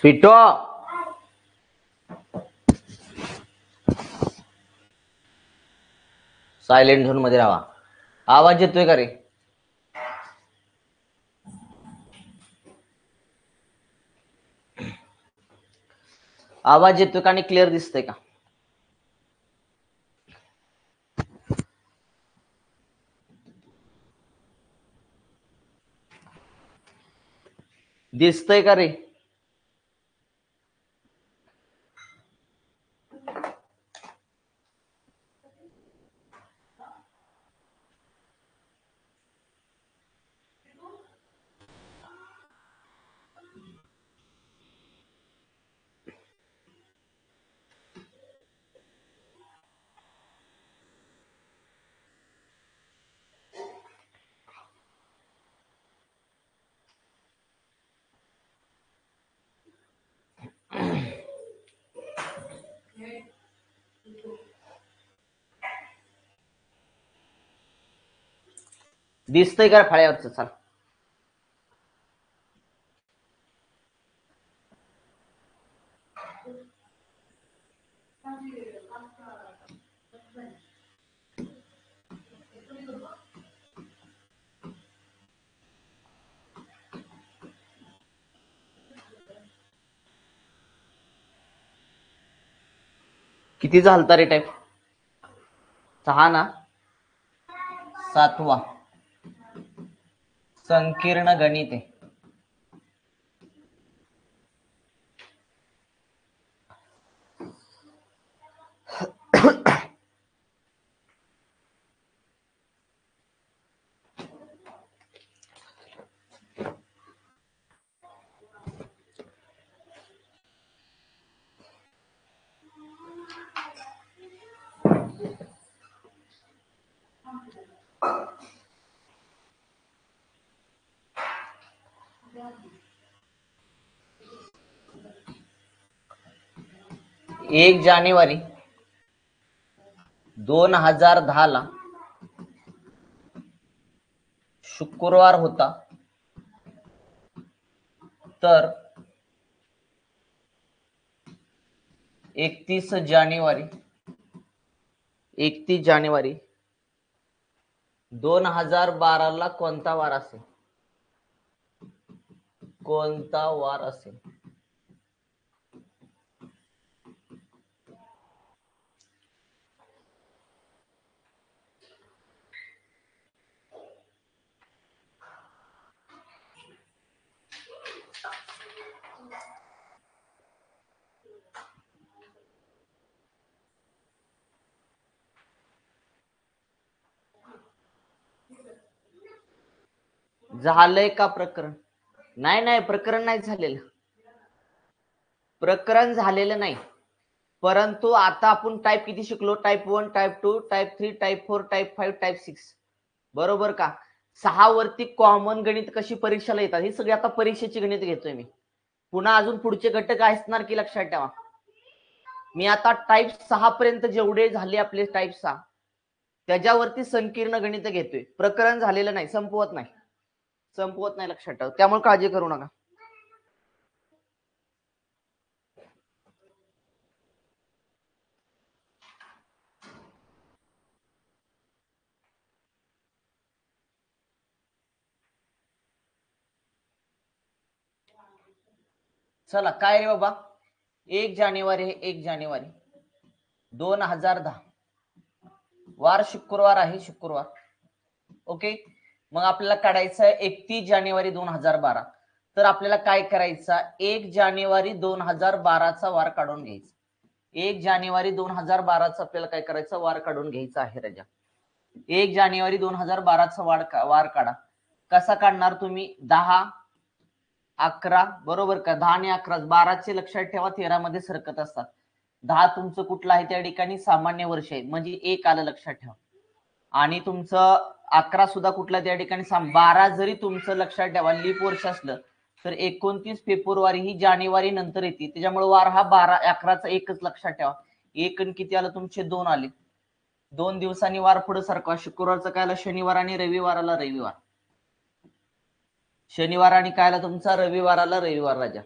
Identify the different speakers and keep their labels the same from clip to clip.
Speaker 1: पिटो silent zone मध्ये राहा. आवाज येतोय का रे? आवाज येतोय का आणि क्लिअर दिसतंय का? दिसतंय का रे? दिसतंय का फळ्यावरचं? चाल किती झालता रे टाईप? 6 ना? 7वा संकीर्ण गणित आहे. एक जानेवारी 2010 ला शुक्रवार होता. तर 31 जानेवारी 2012 ला कोणता वार असेल? कोणता वार असेल? झालंय का प्रकरण? नाही प्रकरण नाही झालेलं. प्रकरण झालेलं नाही. परंतु आता आपण टाईप किती शिकलो? Type 1, type 2, type 3, type 4, type 5, type 6. बरोबर का? 6 वरती कॉमन गणित कशी परीक्षेला येतात ही सगळी आता परीक्षेची गणित घेतोय मी. पुन्हा अजून पुढचे घटक असणार की लक्षात ठेवा. मी आता टाईप 6 पर्यंत जेवढे झाले आपले टाईप 6 त्याच्यावरती संकीर्ण गणित घेतोय. प्रकरण झालेलं नाही, संपवत नाही लक्षात ठेवा. त्यामुळे काळजी करू नका. चला काय रे बाबा, 1 जानेवारी 2010 वार शुक्रवार आहे. शुक्रवार ओके. मग आपल्याला काढायचं आहे 31 जानेवारी 2012. तर आपल्याला काय करायचं? 1 जानेवारी 2012चा वार काढून घ्यायचा. 1 जानेवारी 2012चा आपल्याला काय करायचं? वार काढून घ्यायचा आहे राजा. 1 जानेवारी 2012चा वार काढा. कसा काढणार तुम्ही? 10, 11 बरोबर का? 10 आणि 11 12चे लक्षात ठेवा 13 मध्ये सरकत असतात. 10 तुमचं कुठलं आहे त्या ठिकाणी? सामान्य वर्ष आहे, म्हणजे 1 आलं लक्षात ठेवा. आणि तुमचं 11 सुद्धा कुठला त्या ठिकाणी? 12 जरी तुमचं लक्षात ठेवा लीप वर्ष असलं तर 29 फेब्रुवारी ही जानेवारी नंतर येते. त्याच्यामुळे वार हा 12 11चा एकच लक्षात ठेवा. 1 आणि किती आलं तुमचे? 2 आले. 2 दिवसांनी वार पुढे सरकवा. शुक्रवारचं काय आलं? शनिवार आणि रविवाराला रविवार. शनिवार आणि काय आला तुमचा? रविवाराला रविवार राजा.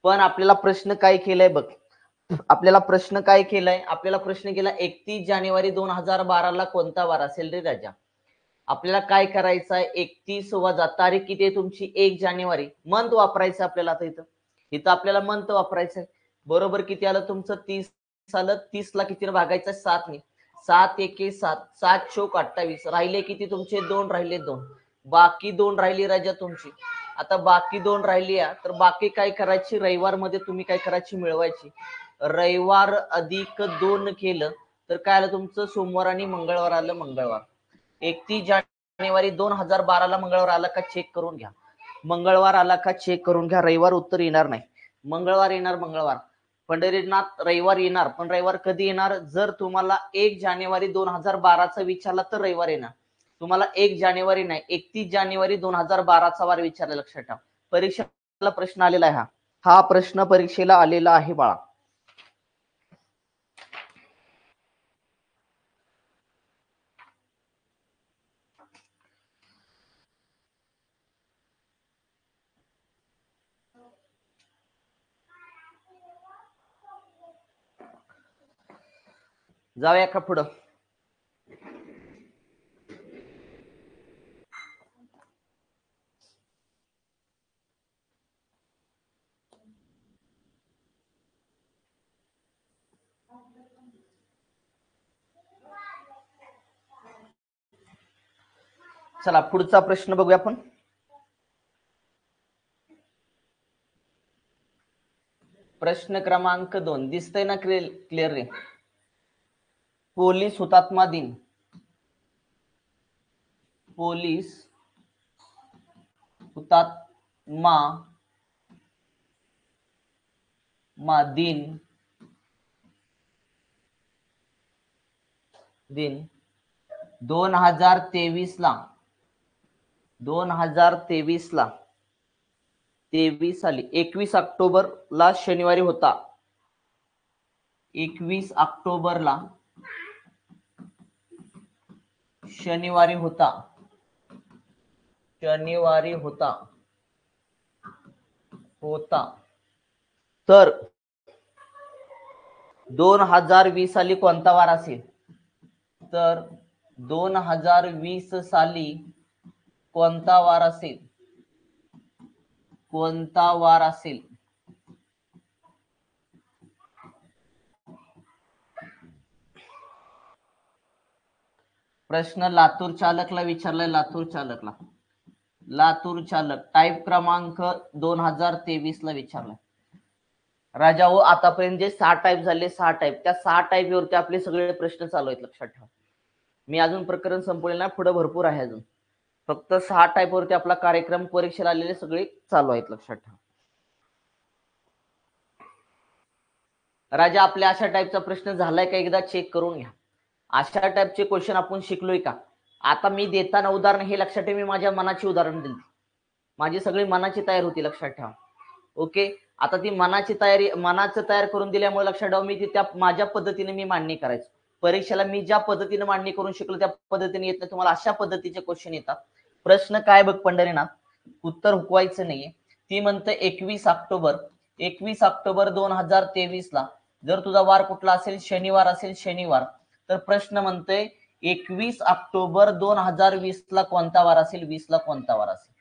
Speaker 1: पण आपल्याला प्रश्न काय केलाय बघ, आपल्याला प्रश्न काय केलाय, आपल्याला प्रश्न केला 31 जानेवारी 2012 कोणता वार असेल रे राजा. आपल्याला काय करायचं आहे, 31 वजा तारीख किती आहे तुमची 1 जानेवारी, मंथ वापरायचं आपल्याला. आता इथं इथं आपल्याला मंथ वापरायचंय. बरोबर किती आलं तुमचं 30 आलं. 30 ला किती भागायचं 7 ने, 7 एके 7, 7 चौक 28, राहिले किती तुमचे 2, राहिले 2, बाकी 2 राहिली राजा तुमची. आता बाकी 2 राहिली तर बाकी काय करायची, रविवार मध्ये तुम्ही काय करायची मिळवायची. रविवार अधिक 2 केलं तर काय आलं तुमचं, सोमवार आणि मंगळवार आलं. मंगळवार 31 जानेवारी 2012 मंगळवार आला का चेक करून घ्या. मंगळवार आला का चेक करून घ्या. रविवार उत्तर येणार नाही, मंगळवार येणार. मंगळवार पंढरीनाथ रविवार येणार, पण रविवार कधी येणार, जर तुम्हाला 1 जानेवारी 2012 विचारला तर रविवार येणार. तुम्हाला 1 जानेवारी नाही, 31 जानेवारी 2012 वार विचारला. लक्षात ठेवा, परीक्षेला प्रश्न आलेला आहे. हा प्रश्न परीक्षेला आलेला आहे बाळा. जाऊया का पुढं. चला पुढचा प्रश्न बघूया आपण. प्रश्न क्रमांक 2 दिसतंय ना क्लिअर रे. पोलीस हुतात्मा दिन, पोलीस हुतात्मा दिन दिन 2023 ला 2023 ला 23 साली 21 ऑक्टोबरला शनिवारी होता. 21 ऑक्टोबरला शनिवारी होता. शनिवारी होता होता तर 2020 साली कोणता वार असेल, तर 2020 साली कोणता वार असेल, कोणता वार असेल. प्रश्न लातूर चालकला विचारलाय. लातूर चालकला, लातूर चालक टाईप क्रमांक 2023 ला विचारलाय. राजा हो आतापर्यंत जे 6 टाईप झाले, 6 टाईप, त्या 6 टाईप वरती आपले सगळे प्रश्न चालू आहेत. लक्षात ठेवा, मी अजून प्रकरण संपवलेलं नाही, पुढे भरपूर आहे अजून. फक्त 6 टाईप वरती आपला कार्यक्रम परीक्षेला आलेले सगळे चालू आहेत. लक्षात ठेवा राजा. आपल्या अशा टाईपचा प्रश्न झालाय का एकदा चेक करून घ्या. अशा टाईपचे क्वेश्चन आपण शिकलोय का. आता मी देताना उदाहरण हे लक्षात ठेवा, मी माझ्या मनाची उदाहरण दिली, माझी सगळी मनाची तयारी होती. लक्षात ठेवा. ओके, आता ती मनाची तयारी, मनाचं तयार करून दिल्यामुळे लक्षात ठेवा मी ती त्या माझ्या पद्धतीने मी मांडणी करायचो. परीक्षेला मी ज्या पद्धतीने मांडणी करून शिकलो त्या पद्धतीने येत नाही, तुम्हाला अशा पद्धतीचे क्वेश्चन येतात. प्रश्न काय बघ पंढरीनाथ, उत्तर हुकवायचं नाहीये. ती म्हणते 21 ऑक्टोबर 2023 ला जर तुझा वार कुठला असेल, शनिवार असेल, शनिवार, तर प्रश्न म्हणतोय 21 ऑक्टोबर 2020 ला कोणता वार असेल, 20 ला कोणता वार असेल.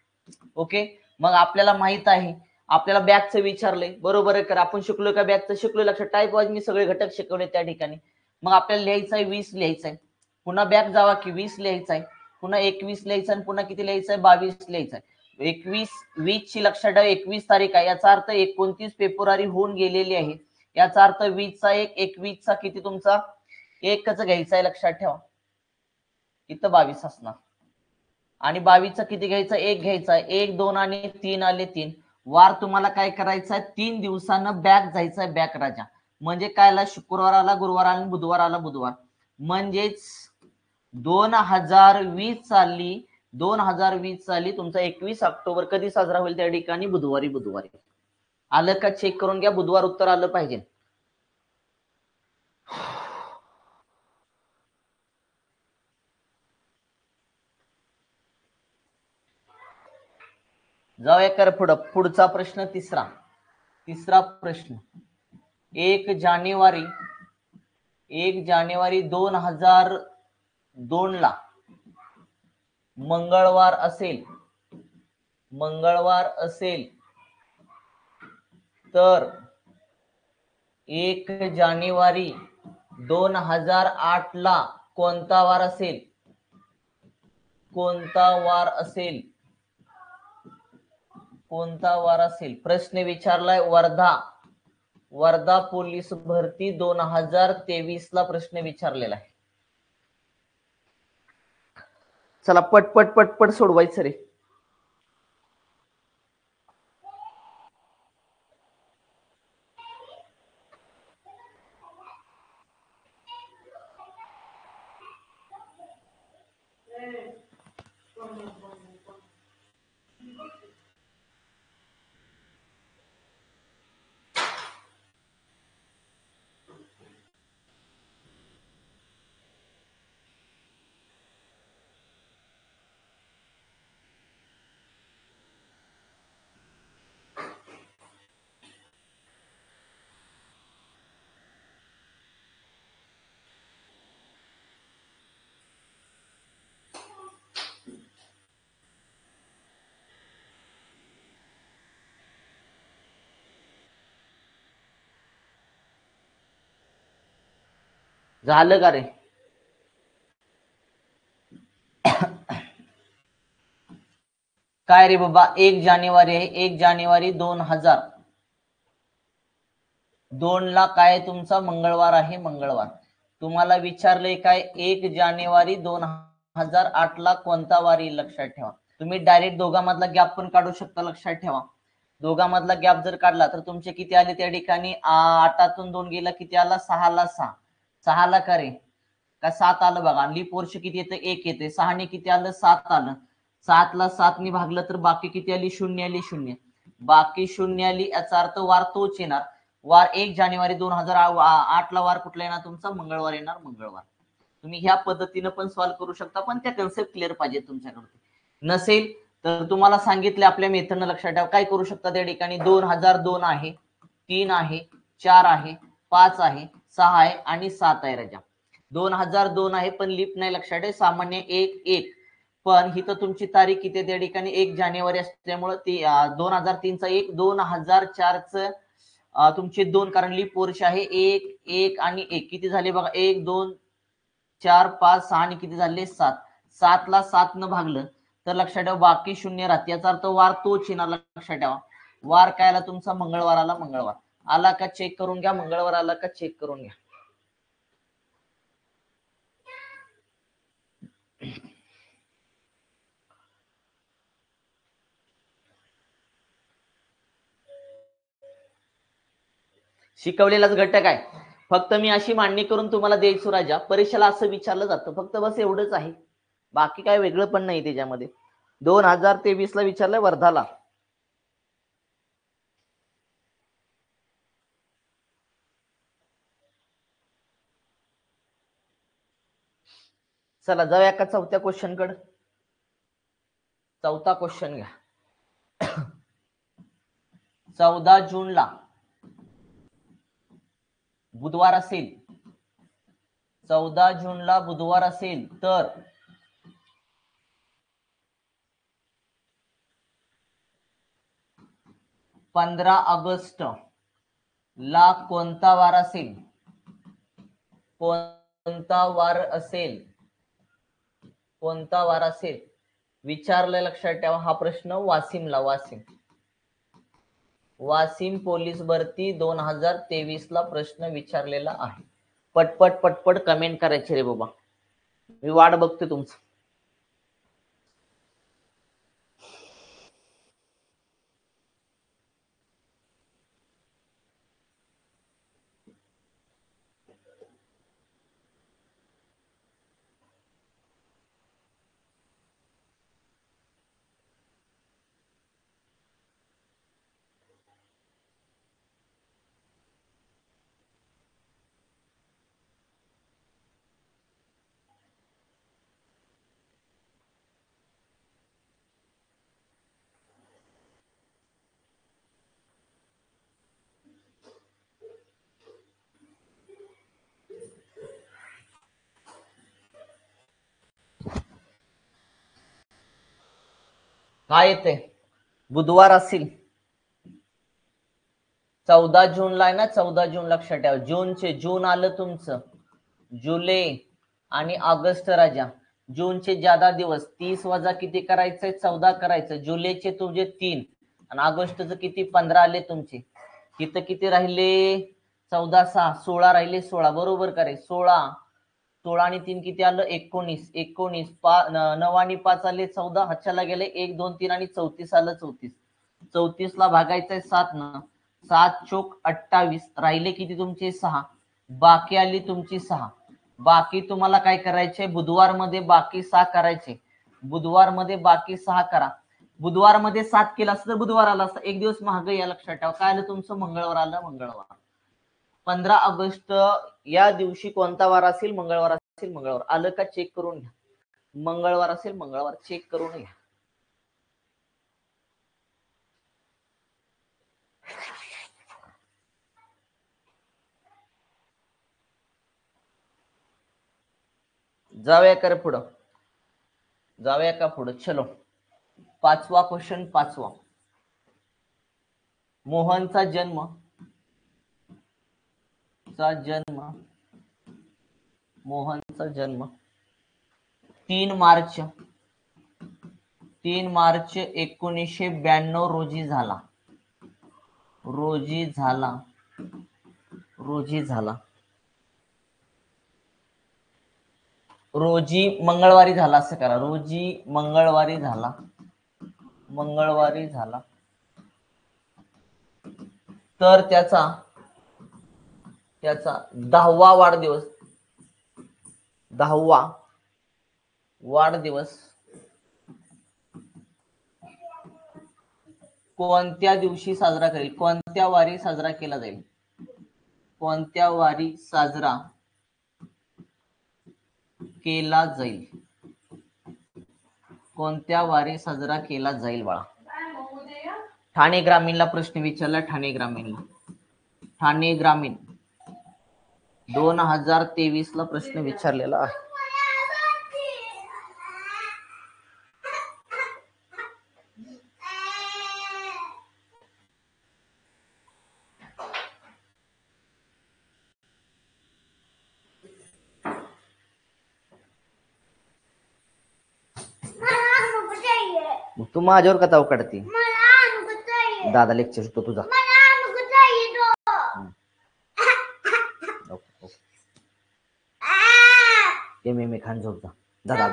Speaker 1: ओके, मग आपल्याला माहित आहे, आपल्याला बॅगचं विचारलंय. बरोबर आहे, कर आपण शिकलोय का बॅगचं, शिकलोय. लक्षात, टाईप वाईज मी सगळे घटक शिकवले त्या ठिकाणी. मग आपल्याला लिहायचं आहे 20 लिहायचं आहे, पुन्हा बॅग जावा की 20 लिहायचं आहे, पुन्हा 21 लिहायचं आणि पुन्हा किती लिहायचं आहे, 22 लिहायचं आहे. 20 ची लक्षात ठेवा 21 तारीख आहे, याचा अर्थ 29 फेब्रुवारी होऊन गेलेली आहे. याचा अर्थ 20 चा 1, 21 चा किती तुमचा एकच घ्यायचा आहे. लक्षात ठेवा, इथं 22 असणार आणि 22 चा किती घ्यायचा, 1 घ्यायचा. 1 2 आणि 3 आले 3 वार. तुम्हाला काय करायचं आहे, 3 दिवसानं बॅक जायचं आहे. बॅक राजा म्हणजे काय आला, शुक्रवार आला, गुरुवार आला, बुधवार आला, बुधवार. म्हणजेच 2020 साली 2020 साली तुमचा 21 ऑक्टोबर कधी साजरा होईल, त्या ठिकाणी बुधवारी. बुधवारी आलं का चेक करून घ्या, बुधवार उत्तर आलं पाहिजे. जाऊया कर पुढं. पुढचा प्रश्न तिसरा. तिसरा प्रश्न, 1 जानेवारी 2002 ला मंगळवार असेल तर 1 जानेवारी 2008 ला कोणता वार असेल? कोणता वार असेल? प्रश्न विचारलाय वर्धा पोलीस भरती 2023 ला प्रश्न विचारलेला आहे. चला पटपट सोडवायचं रे. झालं का रे? काय रे बाबा, 1 जानेवारी आहे. 1 जानेवारी 2002 ला काय तुमचा मंगळवार आहे. मंगळवार तुम्हाला विचारलंय काय, 1 जानेवारी 2008 ला कोणता वार येईल लक्षात ठेवा. तुम्ही डायरेक्ट दोघांमधला गॅप पण काढू शकता. लक्षात ठेवा, दोघांमधला गॅप जर काढला तर तुमचे किती आले त्या ठिकाणी? 8तून 2 गेला किती आला? 6 ला 6 ला का रे? का 7 आलं बघा. लीप वर्ष किती येतं? 1 येते. 6 ने किती आलं? 7 आलं. 7 ला 7 ने भागलं तर बाकी किती आली? 0 आली. 0 बाकी 0 आली. याचा अर्थ वार तोच येणार. वार 1 जानेवारी 2008 ला वार कुठला येणार तुमचा? मंगळवार येणार. मंगळवार. तुम्ही ह्या पद्धतीने पण सॉल्व्ह करू शकता, पण त्या कन्सेप्ट क्लिअर पाहिजे तुमच्याकडे. नसेल तर तुम्हाला सांगितले आपल्या मेथडनं लक्षात ठेवा. काय करू शकता त्या ठिकाणी? 2002 आहे, 3 आहे, 4 आहे, 5 आहे, 6 आहे आणि 7 आहे. राजा 2002 आहे पण लिप नाही. लक्षात ठेवा, सामान्य 1 पण ही तर तुमची तारीख किती त्या ठिकाणी? 1 जानेवारी असल्यामुळे ती 2003 चा 1, 2004 च तुमचे 2, कारण लीप वर्ष आहे. 1 आणि 1 किती झाले बघा? 1 2 4 5 6 आणि किती झाले? 7. 7 ला 7 न भागलं तर लक्षात ठेवा बाकी 0 राहते. याचा अर्थ वार तोच येणार. लक्षात ठेवा, वार काय आला तुमचा? मंगळवार आला. मंगळवार आला का चेक करून घ्या. मंगळवार आला का चेक करून घ्या. शिकवलेलाच घटक आहे. फक्त मी अशी मांडणी करून तुम्हाला द्यायचो राजा. परीक्षेला असं विचारलं जातं फक्त, बस एवढंच आहे. बाकी काय वेगळं पण नाही त्याच्यामध्ये. 2023 ला विचारलंय वर्धाला. चला जाऊया का चौथ्या क्वेश्चन कडे. चौथा क्वेश्चन घ्या. 14 जूनला बुधवार असेल, 14 जूनला बुधवार असेल तर 15 ऑगस्ट ला कोणता वार असेल? कोणता वार असेल? कोणता वार असेल विचारलं. लक्षात ठेवा हा प्रश्न वाशिमला. वाशिम पोलीस भरती 2023 ला प्रश्न विचारलेला आहे. पटपट कमेंट करायचे रे बाबा, मी वाट बघते तुमचं. काय येते बुधवार असेल 14 जूनला आहे ना 14 जून लक्षात ठेवा जून आलं तुमचं जुलै आणि ऑगस्ट राजा जूनचे ज्यादा दिवस 30 वजा किती करायचंय 14 करायचं जुलैचे तुझे 3 आणि ऑगस्टचं किती 15 आले तुमचे तिथं किती राहिले 14 6 16 राहिले 16 बरोबर करे 16 आणि 3 किती आलं 19 9 आणि 5 आले 14 हातच्याला गेले 1 2 3 आणि 34 आलं 34 ला भागायचंय 7 न 7 चोक 28 राहिले किती तुमचे 6 बाकी आली तुमची 6 बाकी तुम्हाला काय करायचे बुधवार मध्ये बाकी 6 करायचे बुधवार मध्ये बाकी 6 करा बुधवार मध्ये 7 केला असतं तर बुधवार आला असता एक दिवस महाग या लक्षात ठेवा काय आलं तुमचं मंगळवार आलं मंगळवार 15 ऑगस्ट या दिवशी कोणता वार असेल मंगळवार असेल मंगळवार आलं का चेक करून घ्या मंगळवार असेल मंगळवार चेक करून घ्या जाऊया कर पुढं जाऊया का पुढं चलो 5वा क्वेश्चन 5वा मोहनचा जन्म 3 मार्च 1992 रोजी झाला रोजी मंगळवारी झाला असं करा रोजी मंगळवारी झाला तर त्याचा 10वा वाढदिवस कोणत्या दिवशी साजरा करेल कोणत्या वारी साजरा केला जाईल कोणत्या वारी साजरा केला जाईल बाळा ठाणे ग्रामीणला प्रश्न विचारला ठाणे ग्रामीण 2023 ला प्रश्न विचारलेला आहे तू माझ्यावर का ताव काढते दादा लेक्चर शिकतो तुझा मी खान झोप जा दादा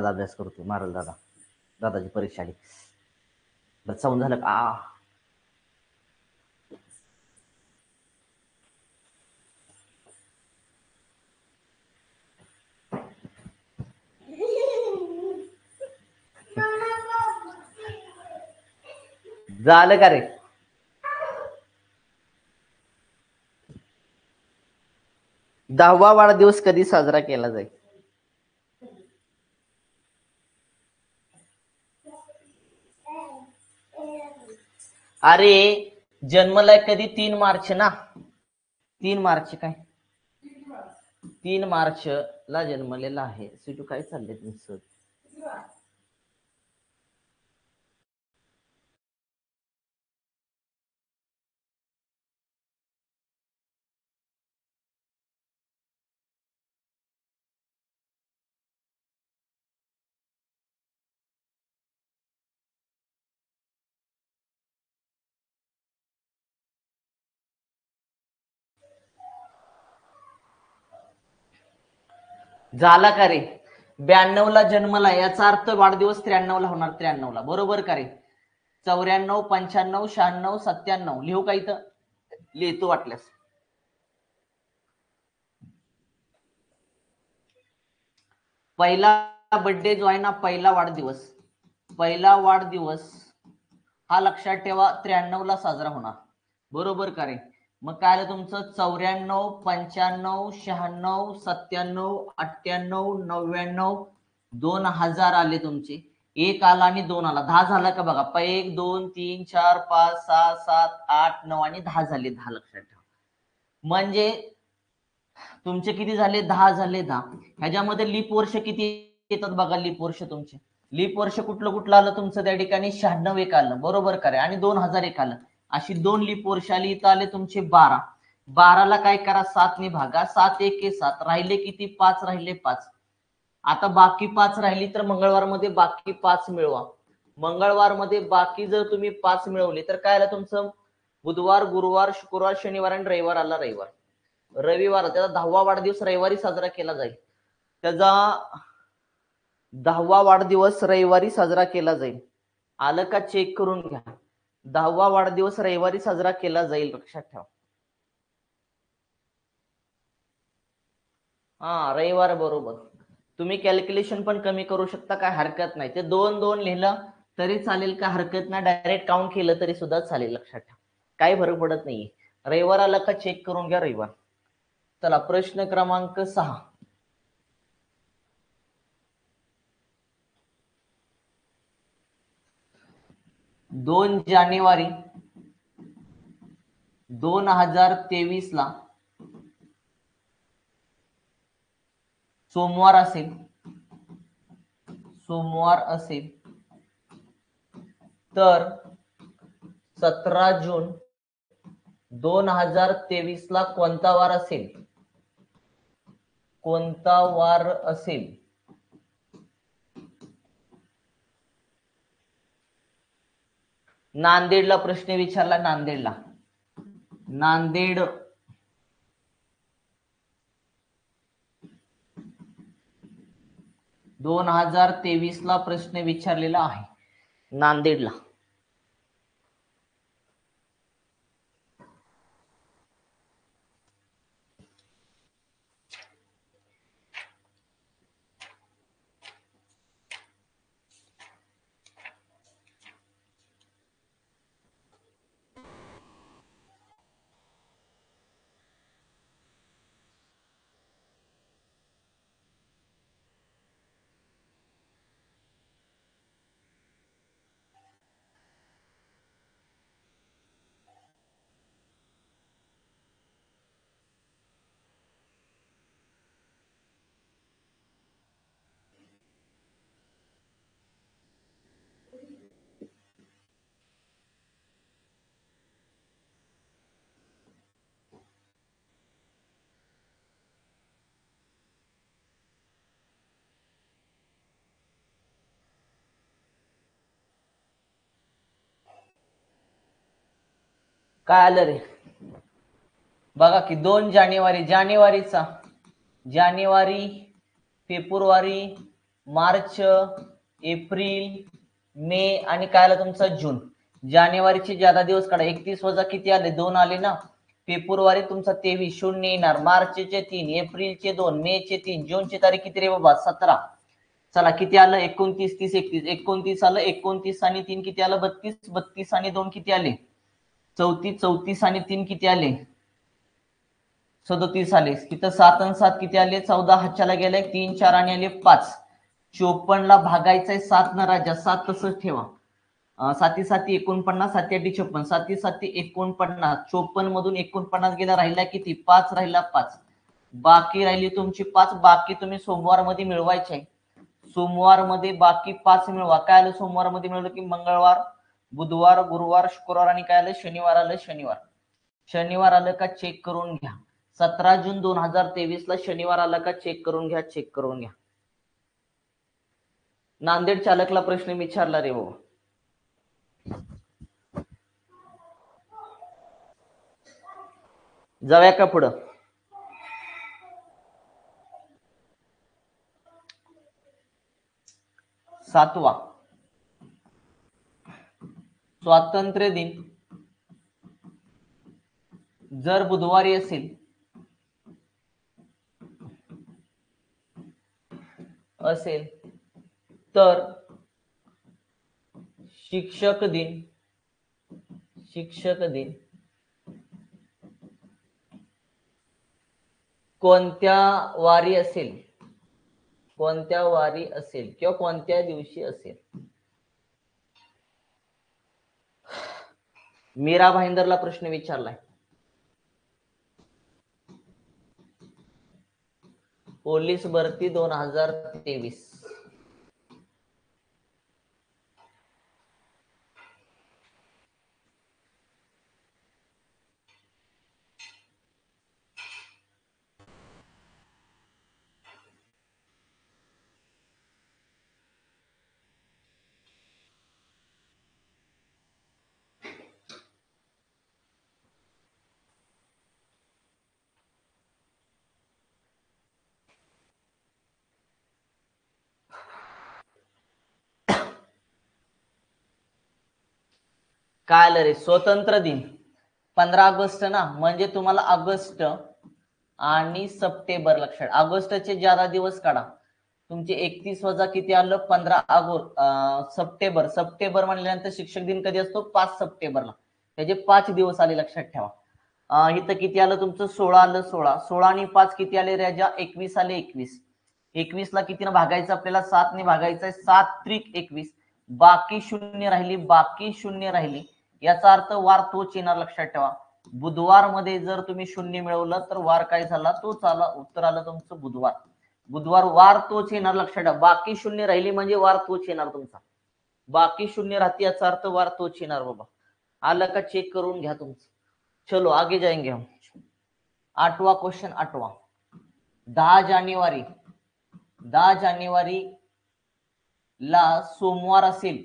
Speaker 1: अभ्यास करतो मारल दादाची परीक्षा आली बरं चावून झालं का झालं का रे दहावा वाढदिवस कधी साजरा केला जाईल अरे जन्मलाय कधी 3 मार्च ना 3 मार्च काय 3 मार्च ला जन्मलेला आहे सिटू काय चाललंय तुमचं झाला का रे 92 ला जन्मला याचा अर्थ वाढदिवस 93 ला होणार 93 ला बरोबर का रे 94 95 96 97 लिहू का इथं लिहितो वाटल्यास पहिला बर्थडे जो आहे ना पहिला वाढदिवस हा लक्षात ठेवा 93 ला साजरा होणार बरोबर का रे मग काय आलं तुमचं 94 95 96 97 98 99 2000 आले तुमचे एक आला आणि 2 आला 10 झाला का बघा 1 2 3 4 5 6 7 8 9 आणि 10 झाले 10 लक्षात ठेवा म्हणजे तुमचे किती झाले 10 झाले 10 ह्याच्यामध्ये लीप वर्ष किती येतात बघा लीप वर्ष तुमचे. लीप वर्ष कुठलं कुठलं आलं तुमचं त्या ठिकाणी 96 एक आलं, बरोबर करा, आणि 2000 एक आलं. अशी 2 लीप वर्ष आली. इथं आले तुमचे 12. 12ला काय करा, 7 ने भागा. 7 1 7 राहिले किती, 5 राहिले 5. आता बाकी 5 राहिली तर मंगळवार मध्ये बाकी 5 मिळवा. मंगळवार मध्ये बाकी जर तुम्ही 5 मिळवली तर काय आलं तुमचं, बुधवार, गुरुवार, शुक्रवार, शनिवार आणि रविवार आला. रविवार त्याचा 10वा वाढदिवस रविवारी साजरा केला जाईल. त्याचा 10वा वाढदिवस रविवारी साजरा केला जाईल. आलं का, चेक करून घ्या. 10वा वाढदिवस रविवारी साजरा केला जाईल, लक्षात ठेवा. हा, रविवार बरोबर. तुम्ही कॅल्क्युलेशन पण कमी करू शकता, काय हरकत नाही. ते 2-2 लिहिलं तरी चालेल, काय हरकत नाही. डायरेक्ट काउंट केलं तरी सुद्धा चालेल, लक्षात ठेवा. काही फरक पडत नाहीये. रविवार आला का चेक करून घ्या रविवार. चला प्रश्न क्रमांक 6. 2 जानेवारी 2023 ला सोमवार असेल तर 17 जून 2023 ला कोणता वार असेल? कोणता वार असेल? नांदेडला प्रश्न विचारला. नांदेड 2023 ला प्रश्न विचारलेला आहे नांदेडला. काय आलं रे? बघा की 2 जानेवारी, जानेवारी, फेब्रुवारी, मार्च, एप्रिल, मे आणि काय आलं तुमचं जून. जानेवारीचे ज्यादा दिवस काढा. 31 वजा किती आले, 2 आले ना. फेब्रुवारी तुमचा 23, 0 येणार. मार्चचे 3, एप्रिलचे 2, मे चे 3, जूनची तारीख किती रे बाबा, 17. चला किती आलं, 29, 30, 31. 29 आलं. 29 आणि 3 किती आलं, 32. 32 आणि 2 किती आले, 34. 34 आणि 3 किती आले, 37 आले. तिथं 7 आणि 7 किती आले, 14. हातच्याला गेले 3, 4 आणि आले 5. 54 ला भागायचंय 7 न राजा. 7 तसंच ठेवा. 7 7 49, 7 8 56, 7 7 49. 54 मधून 49 गेला, राहिला किती, 5 राहिला 5. बाकी राहिली तुमची 5. बाकी तुम्ही सोमवार मध्ये मिळवायचे. सोमवार मध्ये बाकी 5 मिळवा. काय आलं सोमवार मध्ये मिळवलं की, मंगळवार, बुधवार, गुरुवार, शुक्रवार आणि काय आलं, शनिवार आलं. शनिवार आलं का चेक करून घ्या. 17 जून 2023 ला शनिवार आला का चेक करून घ्या. नांदेड चालकला प्रश्न विचारला रे भाऊ. जाऊया का पुढं? सातवा, स्वातंत्र्य दिन जर बुधवारी असेल तर शिक्षक दिन कोणत्या वारी असेल किंवा कोणत्या दिवशी असेल. मीरा भाईंदरला प्रश्न विचारलाय. पोलीस भरती 2023. काय आलं रे? स्वतंत्र दिन 15 ऑगस्ट ना, म्हणजे तुम्हाला ऑगस्ट आणि सप्टेंबर लक्षात. ऑगस्टचे ज्यादा दिवस काढा. तुमचे 31 वजा किती आलं? 15 सप्टेंबर. सप्टेंबर म्हणल्यानंतर शिक्षक दिन कधी असतो? 5 सप्टेंबरला. त्याचे 5 दिवस आले लक्षात ठेवा. इथं किती आलं तुमचं? 16 आलं. 16 आणि 5 किती आले राजा? 21 आले. 21 ला कितीनं भागायचं आपल्याला? 7 ने भागायचंय. 7 त्रिक 21. बाकी शून्य राहिली. याचा अर्थ वार तोच येणार लक्षात ठेवा. बुधवार मध्ये जर तुम्ही शून्य मिळवलं तर वार काय झाला? तोच आला. उत्तर आलं तुमचं बुधवार. वार तोच येणार लक्षात ठेवा. बाकी शून्य राहिली म्हणजे वार तोच येणार तुमचा. बाकी शून्य राहते याचा अर्थ वार तोच येणार बाबा. आलं का? चेक करून घ्या तुमचं. चलो आगे जाएंगे हम. 8वां क्वेश्चन. 8वां. 10 जानेवारी ला सोमवार असेल.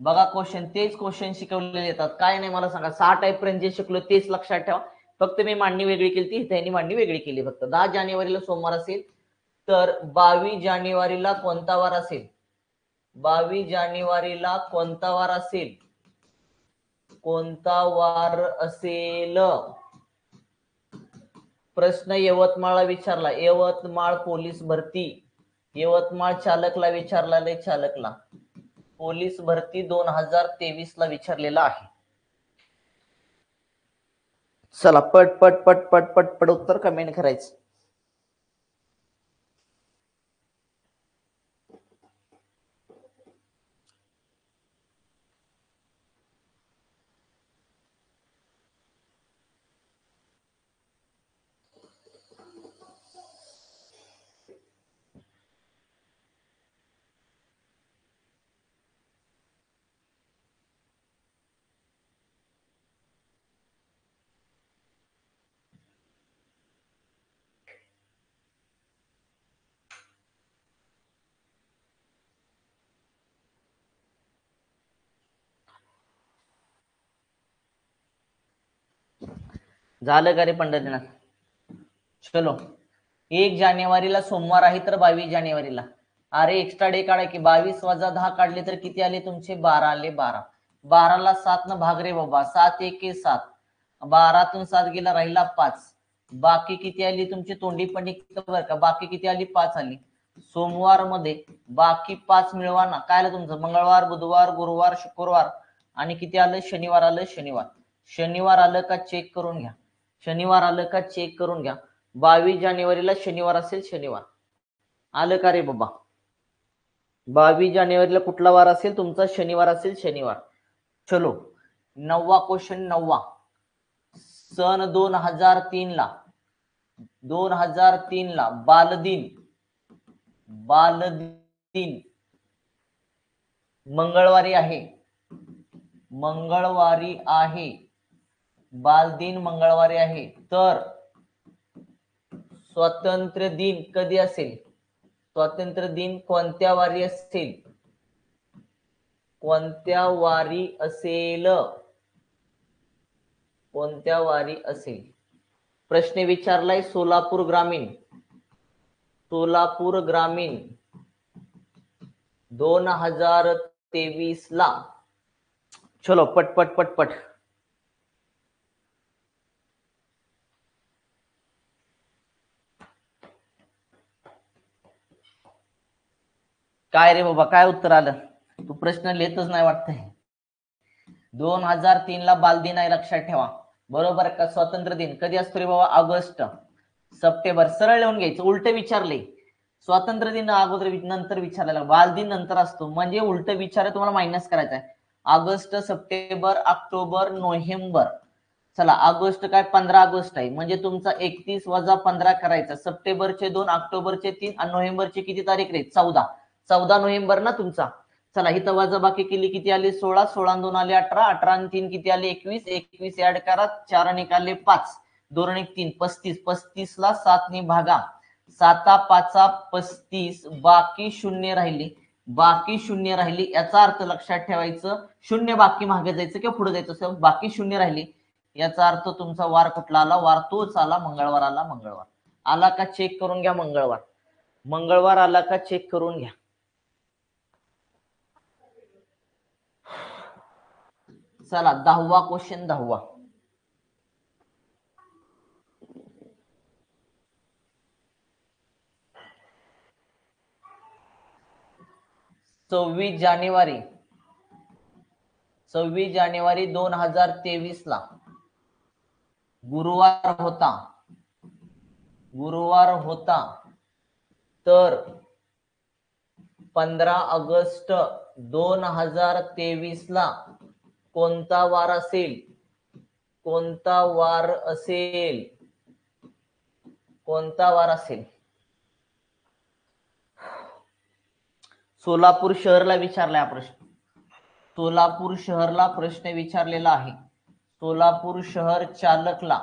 Speaker 1: बघा क्वेश्चन, तेच क्वेश्चन शिकवलेले येतात. काय नाही मला सांगा. 6 टाईप पर्यंत जे शिकलो तेच लक्षात ठेवा. फक्त मी मांडणी वेगळी केली, त्यांनी मांडणी वेगळी केली. फक्त 10 जानेवारीला सोमवार असेल तर 22 जानेवारीला कोणता वार असेल? 22 जानेवारीला कोणता वार असेल? प्रश्न यवतमाळला विचारला. यवतमाळ पोलीस भरती, यवतमाळ चालकला विचारला. चालकला पोलीस भरती 2023 ला विचारलेला आहे. चला पट उत्तर कमेंट करायचं. झालं का रे पंढरीनाथ? चलो 1 जानेवारीला सोमवार आहे तर 22 जानेवारीला. अरे एक्स्ट्रा डे काढा की. 22 वजा 10 काढले तर किती आले तुमचे? 12 आले. 12ला 7 न भाग रे बाबा. 7 1 7. 12तून 7 गेला, राहिला 5. बाकी किती आली तुमची? तोंडी पण बरं का. बाकी किती आली? 5 आली. सोमवार मध्ये बाकी 5 मिळवा ना. काय आलं तुमचं? मंगळवार, बुधवार, गुरुवार, शुक्रवार आणि किती आलं? शनिवार आलं. शनिवार आलं का? चेक करून घ्या. शनिवार आलं का? चेक करून घ्या. 22 जानेवारीला शनिवार असेल. शनिवार आलं का रे बाबा? 22 जानेवारीला कुठला वार असेल तुमचा? शनिवार असेल. शनिवार. चलो 9वा क्वेश्चन. 9वा. सन 2003 ला बालदिन मंगळवारी आहे. बालदिन मंगळवारी आहे तर स्वातंत्र्य दिन कधी असेल? स्वातंत्र्य दिन कोणत्या वारी असेल? कोणत्या वारी असेल? प्रश्न विचारलाय सोलापूर ग्रामीण 2023 ला. चलो पट. काय रे बाबा? काय उत्तर आलं? तू प्रश्न लिहितच नाही वाटतंय. 2003 ला बालदिन आहे लक्षात ठेवा. बरोबर का? स्वातंत्र्य दिन कधी असतो रे बाबा? August September. सरळ लिहून घ्यायचं. उलट विचारले. स्वातंत्र्य दिन अगोदर नंतर विचारलेला, बालदिन नंतर असतो. म्हणजे उलट विचार तुम्हाला मायनस करायचा आहे. August, September, October, November. चला ऑगस्ट काय? 15 ऑगस्ट आहे. म्हणजे तुमचा 31 वजा 15 करायचा. सप्टेंबरचे 2, ऑक्टोबरचे 3 आणि नोव्हेंबरची किती तारीख रे? 14 नोव्हेंबर ना तुमचा. चला इथं वजा बाकी केली, किती आली? 16. 16 2 आले 18. 18 आणि 3 किती आले? 21. 21 ऍड करा. 4 आणि आले 5. 2 आणि 3 35. 35 ला 7 ने भागा. 7 5 35. बाकी शून्य राहिली. याचा अर्थ लक्षात ठेवायचं, शून्य बाकी मागे जायचं किंवा पुढे जायचं. बाकी शून्य राहिली याचा अर्थ तुमचा वार कुठला आला? वार तोच आला. मंगळवार आला. आला का? चेक करून घ्या. मंगळवार आला का? चेक करून घ्या. चला 10वा क्वेश्चन 10वा. सव्वीस जानेवारी 2023 ला गुरुवार होता तर 15 ऑगस्ट 2023 ला कोणता वार असेल? सोलापूर शहरला विचारलाय प्रश्न. सोलापूर शहरला प्रश्न विचारलेला आहे. सोलापूर शहर चालकला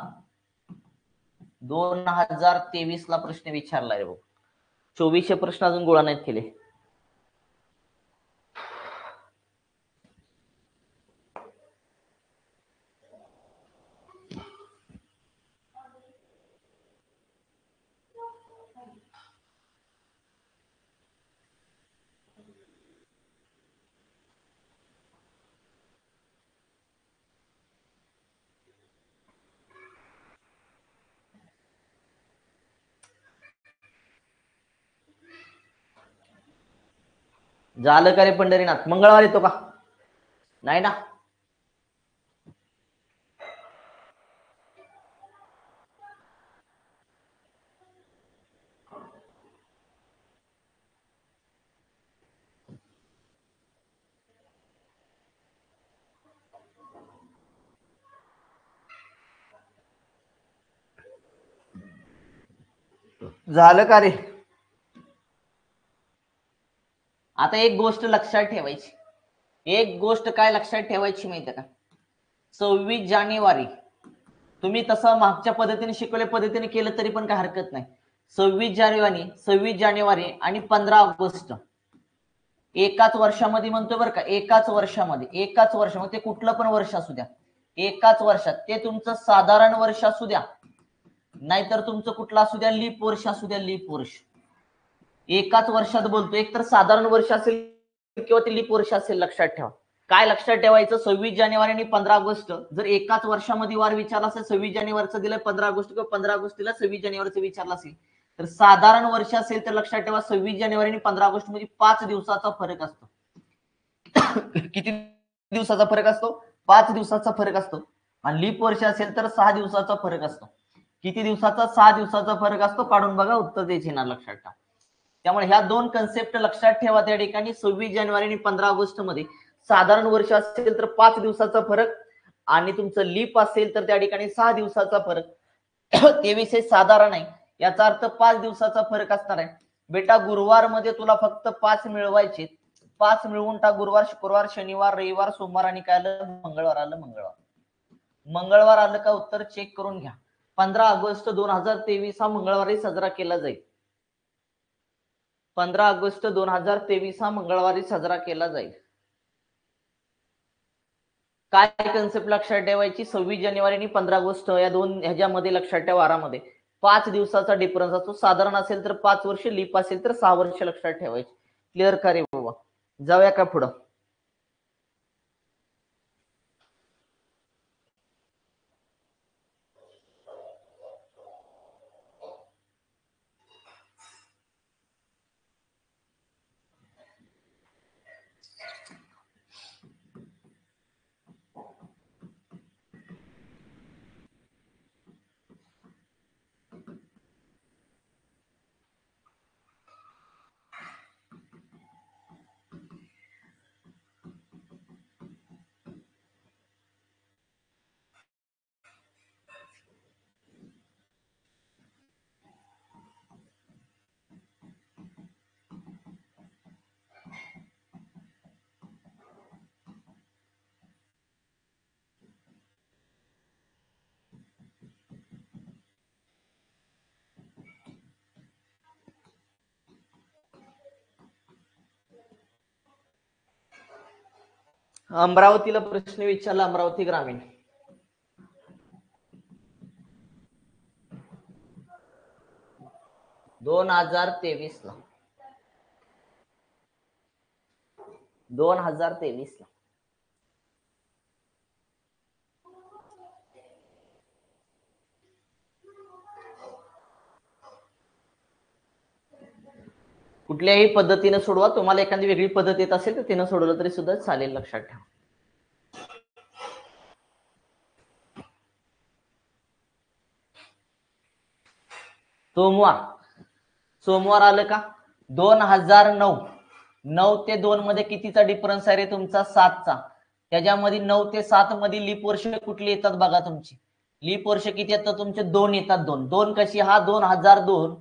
Speaker 1: 2023 ला प्रश्न विचारलाय. 2400 प्रश्न अजून गोळा नाहीत केले. झालं का रे पंढरीनाथ? मंगळवार येतो का? नाही ना. झालं का रे? आता एक गोष्ट लक्षात ठेवायची. काय लक्षात ठेवायची माहिती का? 26 जानेवारी तुम्ही तसं मागच्या पद्धतीने शिकवल्या पद्धतीने केलं तरी पण काय हरकत नाही. 26 जानेवारी आणि 15 ऑगस्ट एकाच वर्षामध्ये म्हणतोय बरं का. एकाच वर्षामध्ये ते कुठलं पण वर्ष असू द्या, एकाच वर्षात, ते तुमचं साधारण वर्ष असू द्या नाहीतर तुमचं कुठलं असू द्या, लीप वर्ष असू द्या, लीप वर्ष. एकाच वर्षात बोलतो, एक तर साधारण वर्ष असेल किंवा ते लीप वर्ष असेल. लक्षात ठेवा. काय लक्षात ठेवायचं? 26 जानेवारी आणि 15 ऑगस्ट जर एकाच वर्षामध्ये वार विचारला असेल, 26 जानेवारीचं दिलं 15 ऑगस्ट किंवा 15 ऑगस्ट दिला 26 जानेवारीचं विचारला असेल, तर साधारण वर्ष असेल तर लक्षात ठेवा 26 जानेवारी आणि 15 ऑगस्ट मध्ये 5 दिवसाचा फरक असतो. किती दिवसाचा फरक असतो? 5 दिवसाचा फरक असतो. आणि लीप वर्ष असेल तर 6 दिवसाचा फरक असतो. किती दिवसाचा? 6 दिवसाचा फरक असतो. काढून बघा, उत्तर द्यायचे ना. लक्षात ठेवा. त्यामुळे ह्या दोन कन्सेप्ट लक्षात ठेवा. त्या ठिकाणी 26 जानेवारी आणि 15 ऑगस्ट मध्ये साधारण वर्ष असेल तर 5 दिवसाचा फरक आणि तुमचं लीप असेल तर त्या ठिकाणी 6 दिवसाचा फरक. ते विषय साधारण आहे, याचा अर्थ 5 दिवसाचा फरक असणार आहे. बेटा गुरुवार मध्ये तुला फक्त 5 मिळवायचे. 5 मिळवून टाक. गुरुवार, शुक्रवार, शनिवार, रविवार, सोमवार आणि काय आलं? मंगळवार आलं. मंगळवार आलं का? उत्तर चेक करून घ्या. 15 ऑगस्ट 2023 हा मंगळवारी साजरा केला जाईल. 15 ऑगस्ट 2023 हा मंगळवारी साजरा केला जाईल. काय कन्सेप्ट लक्षात ठेवायची? 26 जानेवारी आणि 15 ऑगस्ट या दोन ह्याच्यामध्ये लक्षात ठेवा. वारामध्ये 5 दिवसाचा डिफरन्स असतो. साधारण असेल तर 5 वर्ष, लीप असेल तर 6 वर्ष. लक्षात ठेवायची. क्लिअर का रे बाबा? जाऊया का पुढं? अमरावतीला प्रश्न विचारला. अमरावती ग्रामीण 2023 ला 2023 ला कुठल्याही पद्धतीने सोडवा, तुम्हाला एखादी वेगळी पद्धत येत असेल तर तिनं सोडवलं तरी सुद्धा चालेल, लक्षात ठेवा. सोमवार आलं का? 2009 9 ते 2 मध्ये कितीचा डिफरन्स आहे रे तुमचा? 7चा. त्याच्यामध्ये 9 ते 7 मध्ये लीप वर्ष कुठली येतात बघा तुमची. लीप वर्ष किती येतात तुमचे? 2 येतात. 2 कशी? हा 2002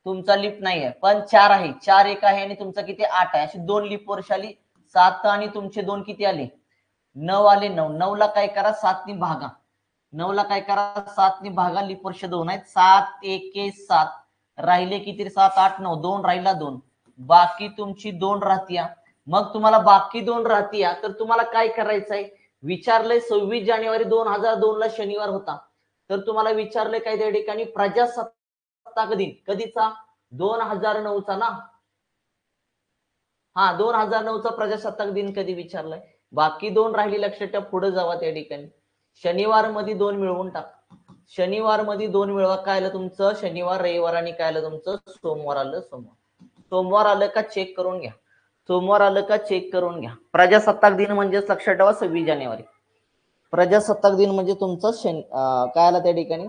Speaker 1: तुमचा लीप नाही आहे, पण 4 आहे. 4 एक आहे आणि तुमचा किती? 8 आहे. अशी 2 लीप वर्ष आली. 7 आणि तुमचे 2 किती आले? 9 आले. 9 ला काय करा? 7 नी भागा. 9 ला काय करा? 7 नी भागा. लीप वर्ष 2 आहेत. 7 एके 7 राहिले किती? 7 8 9 2 राहिला 2, बाकी तुमची 2 राहत्या. मग तुम्हाला बाकी 2 राहत्या तर तुम्हाला काय करायचंय? विचारलंय 26 जानेवारी 2002 ला शनिवार होता, तर तुम्हाला विचारलंय काय त्या ठिकाणी? प्रजासत्ताक दिन कधीचा? 2009 चा ना. हा 2009 चा प्रजासत्ताक दिन कधी विचारलाय? बाकी 2 राहिली, लक्षात ठेवा. पुढे जावा त्या ठिकाणी. शनिवार मध्ये 2 मिळवून टाक. शनिवार मध्ये 2 मिळवा. काय आलं तुमचं? शनिवार रविवार आणि काय आलं तुमचं? सोमवार आलं. सोमवार आलं का? चेक करून घ्या. सोमवार आलं का? चेक करून घ्या. प्रजासत्ताक दिन म्हणजेच लक्षात ठेवा 26 जानेवारी. प्रजासत्ताक दिन म्हणजे तुमचं काय आलं त्या ठिकाणी?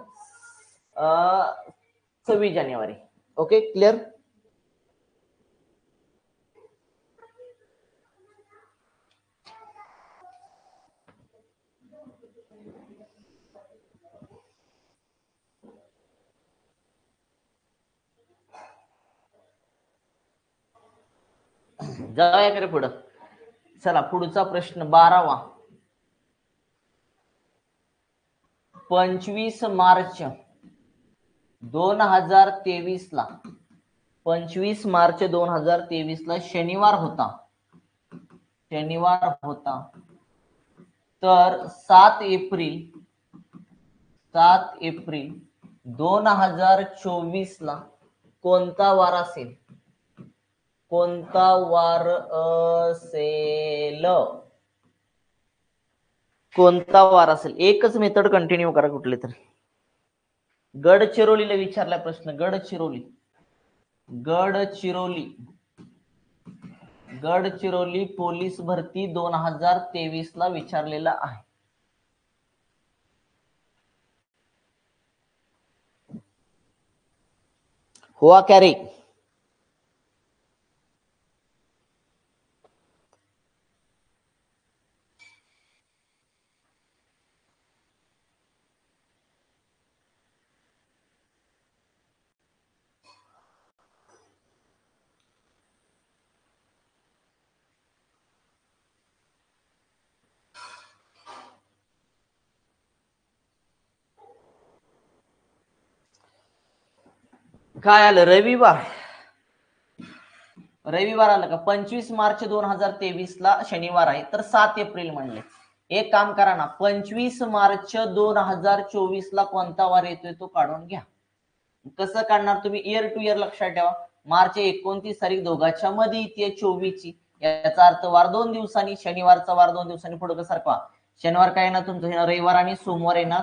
Speaker 1: 26 जानेवारी. Okay, clear? जाऊया का रे पुढं? चला पुढचा प्रश्न 12वा. 25 मार्च 2023 ला 25 मार्च 2023 ला शनिवार होता. तर 7 एप्रिल 2024 ला कोणता वार असेल? कोणता वार असेल? कोणता वार असेल? एकच मेथड कंटिन्यू करा कुठली तरी. गडचिरोलीला विचारला प्रश्न. गडचिरोली पोलीस भरती 2023 ला विचारलेला आहे. हुआ क्या रे? काय आलं? रविवार आलं का? 25 मार्च 2023 ला शनिवार आहे, तर 7 एप्रिल म्हणले. एक काम करा ना, 25 मार्च 2024 ला कोणता वार येतोय तो काढून घ्या. कसं काढणार तुम्ही? इयर टू इयर लक्षात ठेवा. मार्च 29 तारीख दोघांच्या मध्ये येते 24 ची, याचा अर्थ वार 2 दिवसांनी. शनिवारचा वार 2 दिवसांनी पुढे कसं सारखा. शनिवार काय येणार तुमचं? रविवार आणि सोमवार येणार.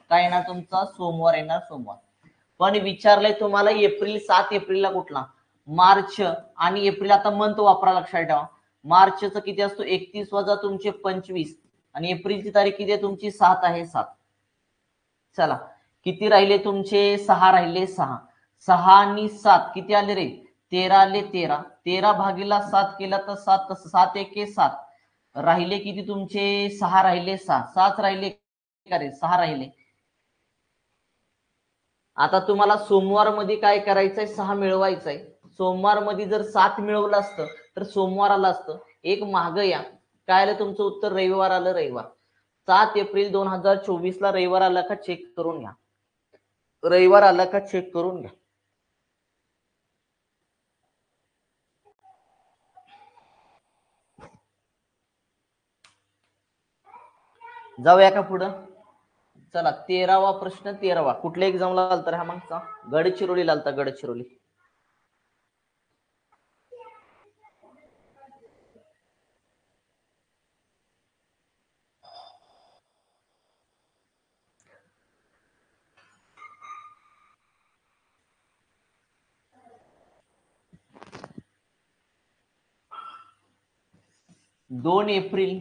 Speaker 1: काय येणार तुमचा? सोमवार येणार. पण विचारलंय तुम्हाला एप्रिल. 7 एप्रिलला कुठला? मार्च आणि एप्रिल. आता मंथ वापरा, लक्षात ठेवा. मार्चचं किती असतो? 31 वजा तुमचे 25 आणि एप्रिलची तारीख किती आहे तुमची? 7 आहे. 7. चला किती राहिले तुमचे? 6 राहिले. 6 आणि 7 किती आले रे? 13 आले. 13 भागीला 7 केला तर 7 कसं? 7 एके 7 राहिले किती तुमचे? 6 राहिले. 6 राहिले का रे? 6 राहिले. आता तुम्हाला सोमवार मध्ये काय करायचंय? 6 मिळवायचंय. सोमवार मध्ये जर 7 मिळवलं असतं तर सोमवार आलं असतं. एक माग या. काय आलं तुमचं उत्तर? रविवार आलं. 7 एप्रिल 2024 ला रविवार आला का? चेक करून घ्या. रविवार आला का? चेक करून घ्या. जाऊया का पुढं? चला 13वा प्रश्न. 13वा कुठल्या एक्झामला आलता हा मागचा? गडचिरोलीला आलता. गडचिरोली. 2 एप्रिल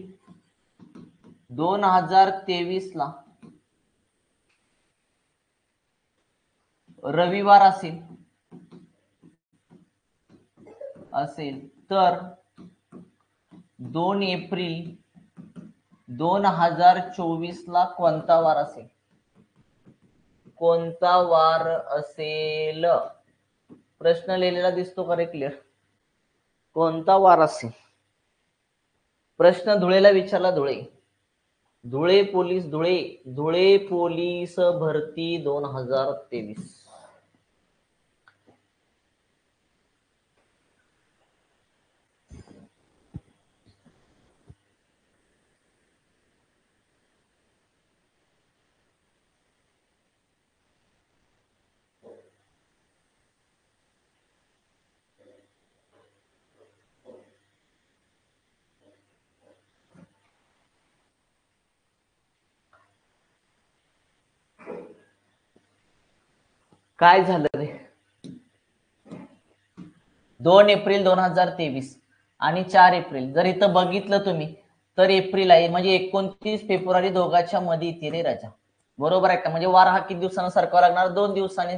Speaker 1: 2023 ला रविवार असेल तर 2 एप्रिल 2024 ला कोणता वार असेल? कोणता वार असेल? प्रश्न लिहिलेला दिसतो का रे क्लिअर? कोणता वार असेल? प्रश्न धुळेला विचारला. धुळे पोलीस भरती 2023. काय झालं रे? 2 एप्रिल 2023 आणि 4 एप्रिल. जर इथं बघितलं तुम्ही तर एप्रिल आहे म्हणजे 29 फेब्रुवारी दोघांच्या मध्ये येते रे राजा. बरोबर आहे का? म्हणजे वार हा किती दिवसांना सरकावा लागणार? 2 दिवसांनी.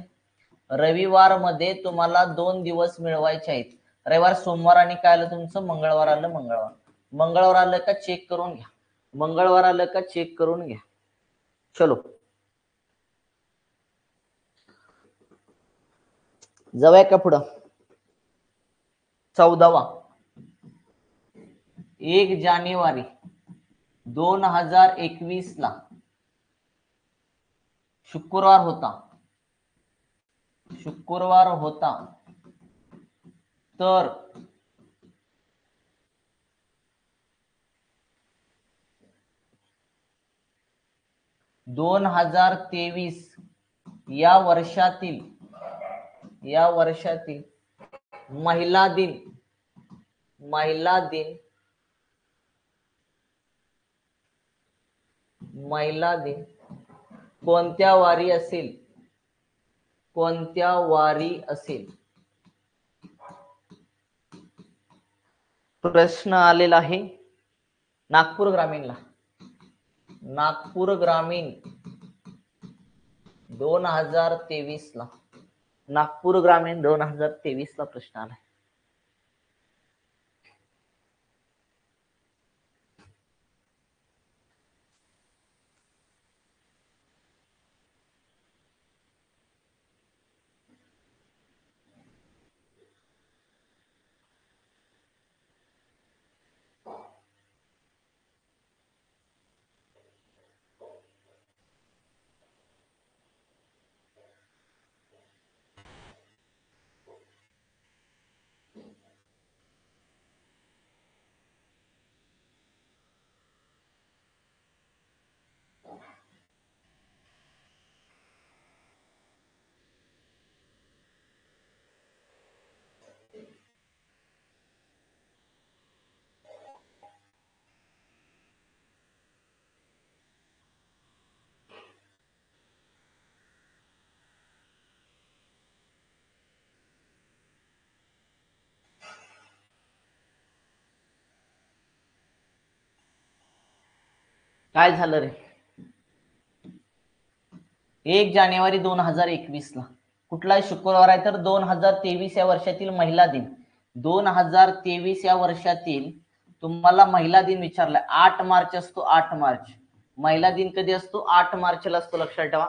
Speaker 1: रविवार मध्ये तुम्हाला 2 दिवस मिळवायचे आहेत. रविवार, सोमवार आणि काय आलं तुमचं? मंगळवार आलं. मंगळवार आलं का चेक करून घ्या. मंगळवार आलं का चेक करून घ्या. चलो जाऊया का पुढं? 14वा 1 जानेवारी 2021 ला शुक्रवार होता तर 2023 या वर्षातील महिला दिन कोणत्या वारी असेल? प्रश्न आलेला आहे नागपूर ग्रामीण 2023 ला. नागपूर ग्रामीण 2023 ला प्रश्न आलाय. काय झालं रे? 1 जानेवारी 2021 ला कुठला शुक्रवार आहे? तर 2023 या वर्षातील महिला दिन. 2023 या वर्षातील तुम्हाला महिला दिन विचारलाय. 8 मार्च असतो. 8 मार्च महिला दिन कधी असतो? 8 मार्चला असतो. लक्षात ठेवा.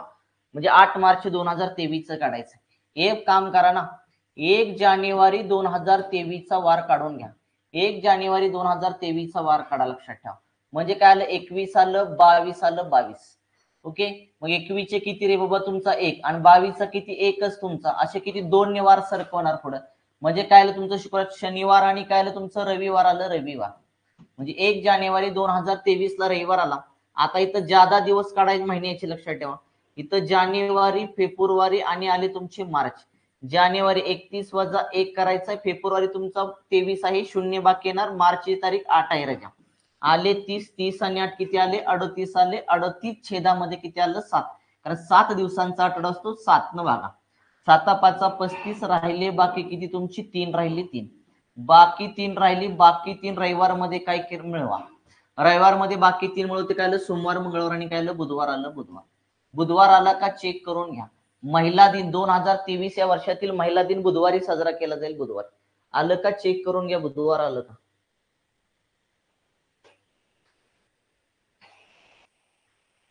Speaker 1: म्हणजे 8 मार्च 2023 काढायचं. एक काम करा ना, 1 जानेवारी 2023 चा वार काढून घ्या. 1 जानेवारी 2023 चा वार काढा. लक्षात ठेवा. म्हणजे काय आलं? 21 आलं, 22 आलं, 22. ओके. मग 21 चे किती रे बाबा? तुमचा 1 आणि 22 चा किती? 1च तुमचा. असे किती? 2 वार सरकवणार पुढे. म्हणजे काय आलं तुमचं? शुक्रवार, शनिवार आणि काय आलं तुमचं? रविवार आलं. म्हणजे 1 जानेवारी 2023 ला रविवार आला. आता इथं ज्यादा दिवस काढायचे महिन्याचे. लक्षात ठेवा. इथं जानेवारी, फेब्रुवारी आणि आले तुमचे मार्च. जानेवारी 31 वजा 1 करायचा. फेब्रुवारी तुमचा 23 आहे, 0 बाकी येणार. मार्चची तारीख 8 आहे राजा. आले 30 आणि 8 किती आले? 38 आले. 38 छेदामध्ये किती आलं? 7. कारण 7 दिवसांचा आठवडा असतो. 7 न भागा. 7 5 35 राहिले. बाकी किती तुमची? 3 राहिले. 3 बाकी 3 राहिली, बाकी 3 रविवार मध्ये काय मिळवा. रविवार मध्ये बाकी 3 मिळवते काय आलं, सोमवार मंगळवार आणि काय आलं, बुधवार आलं. बुधवार आला का चेक करून घ्या. महिला दिन 2023 या वर्षातील महिला दिन बुधवारी साजरा केला जाईल. बुधवार आलं का चेक करून घ्या, बुधवार आलं का.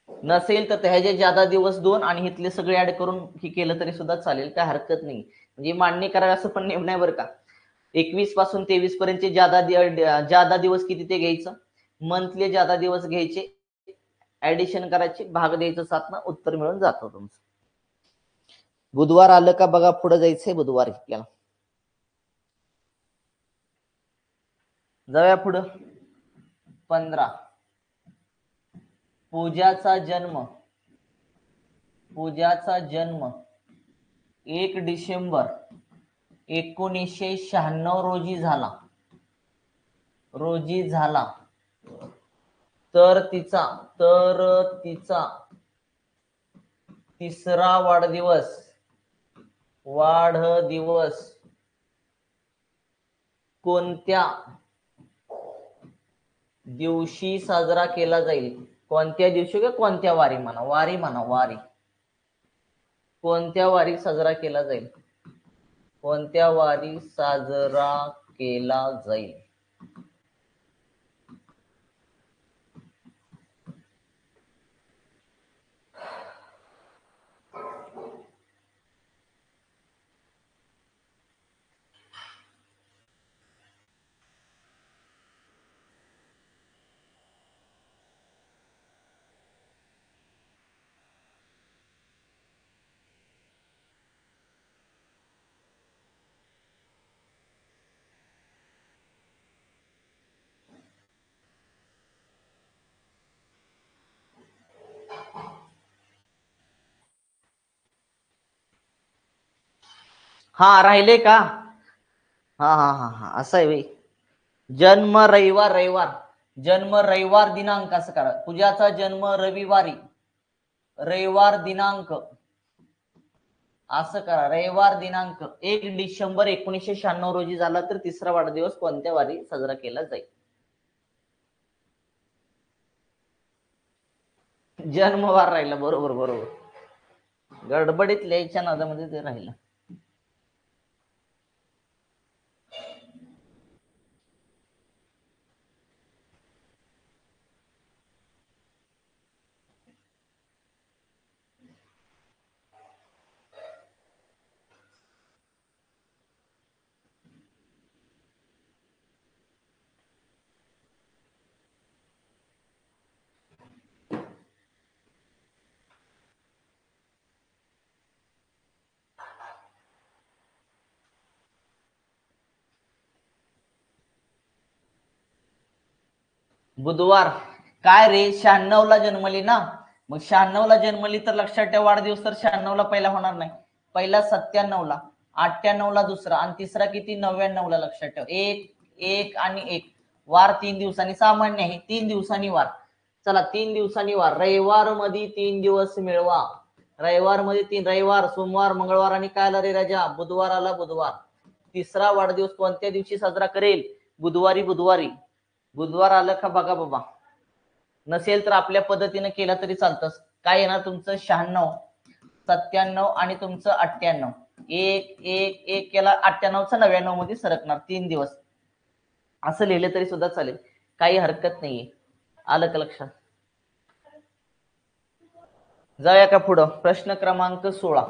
Speaker 1: नसेल तर ह्याचे ज्यादा दिवस 2 आणि इथले सगळे ऍड करून हे केलं तरी सुद्धा चालेल, काय हरकत नाही. म्हणजे मान्य करा असं पण नेम नाही बरं का. 21 पासून 23 पर्यंतचे ज्यादा दिवस किती ते घ्यायचं, मंथली ज्यादा दिवस घ्यायचे, ऍडिशन करायचे, भाग द्यायचं 7 ना, उत्तर मिळून जातं तुमचं. बुधवार आलं का बघा, पुढे जायचंय बुधवार आपल्याला. जाऊया पुढं. 15 पूजाचा जन्म 1 डिसेंबर 1996 रोजी झाला. तर तिचा तिसरा वाढदिवस कोणत्या दिवशी साजरा केला जाईल. कोणत्या दिवशी का कोणत्या वारी म्हणा, वारी कोणत्या वारी साजरा केला जाईल, कोणत्या वारी साजरा केला जाईल. हा राहिले का. हा असं आहे भाई. जन्म रविवार दिनांक असं करा. पूजाचा जन्म रविवार दिनांक असं करा. रविवार दिनांक 1 डिसेंबर 1996 रोजी झाला. तर तिसरा वाढदिवस कोणत्या वारी साजरा केला जाईल. जन्मवार राहिला. बरोबर. गडबडीत लिहायच्या नादामध्ये ते राहिलं. बुधवार काय रे, 96 ला जन्मली ना. मग 96 ला जन्मली तर लक्षात ठेवा, वाढदिवस तर 96 ला पहिला होणार नाही. पहिला 97 ला, 98 ला दुसरा आणि तिसरा किती 99 ला. लक्षात ठेवा. एक आणि एक वार 3 दिवसांनी सामान्य आहे. 3 दिवसांनी वार. चला 3 दिवसांनी वार. रविवार मध्ये 3 दिवस मिळवा. रविवार मध्ये 3, रविवार सोमवार मंगळवार आणि काय आला रे राजा, बुधवार आला. बुधवार तिसरा वाढदिवस कोणत्या दिवशी साजरा करेल, बुधवारी. बुधवार आलं का बघा बाबा. नसेल तर आपल्या पद्धतीने केला तरी चालतं. काय येणार तुमचं 96, 97 आणि तुमचं 98. एक केला 98चा 99 मध्ये सरकणार. 3 दिवस असं लिहिलं तरी सुद्धा चालेल, काही हरकत नाहीये. आलं का लक्षात. जाऊया का पुढं. प्रश्न क्रमांक 16.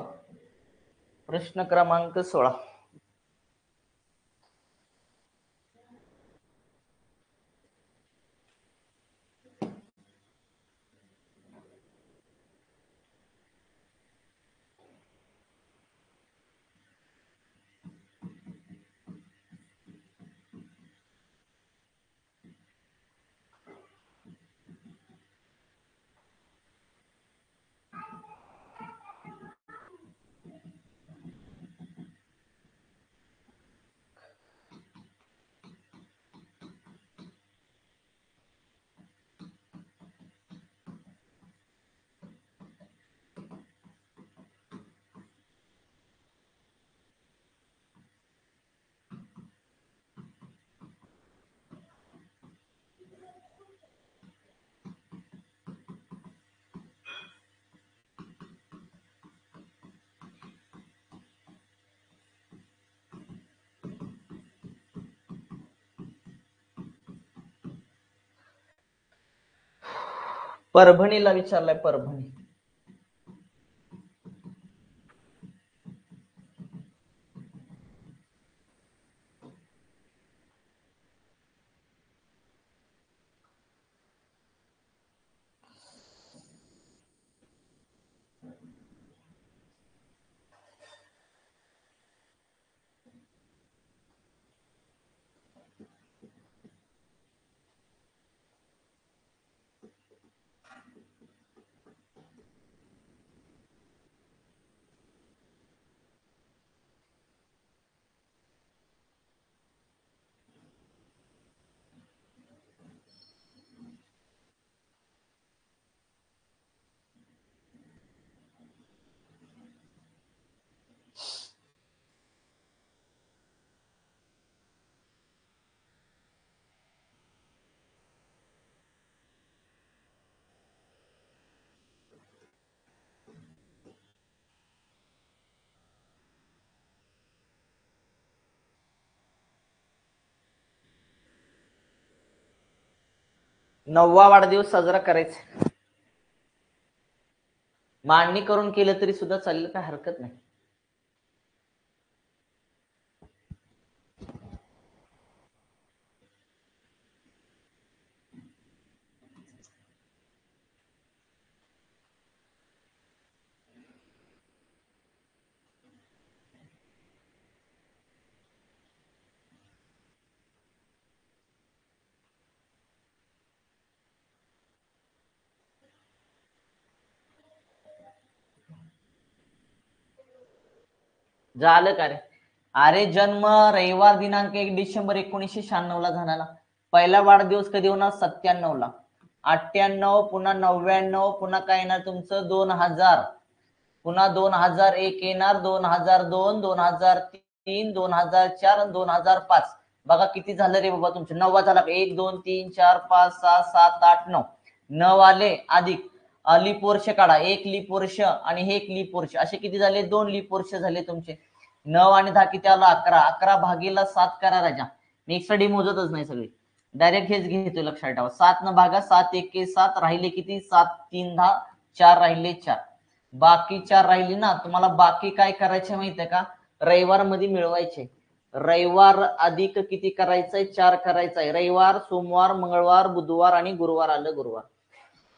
Speaker 1: परभणीला विचारलाय, परभणी. नववा वाढदिवस साजरा करायचा, मांडणी करून केलं तरी सुद्धा चालेल, काय हरकत नाही. झालं का रे? अरे जन्म रविवार दिनांक 1 डिसेंबर 1996 ला झाला. पहिला वाढदिवस कधी होणार? 97 ला. 98 पुन्हा 99 पुन्हा काय येणार तुमचं 2000, पुन्हा 2001 येणार, 2002, 2003, 2004 आणि 2005. बघा किती झालं रे बाबा तुमचं. 9 झाला. 1 2 3 4 5 6 7 8 9. 9 आले अधिक लीप वर्ष काढा, 1 लीप वर्ष आणि हे 1 लीप वर्ष, असे किती झाले? 2 लीप वर्ष झाले तुमचे. 9 आणि 10 किती आलं? 11. 11 भागीला 7 करा राजा. मी एक स्टडी मोजतच नाही, सगळी डायरेक्ट हेच घेतोय, लक्षात ठेवा. 7 न भागा, 7 1 7, राहिले किती? 7 3 10, 4 राहिले 4, बाकी 4 राहिली ना. तुम्हाला बाकी काय करायचे माहितीये का? रविवार मध्ये मिळवायचे. रविवार अधिक किती करायचंय? 4 करायचंय. रविवार, सोमवार, मंगळवार, बुधवार आणि गुरुवार आलं.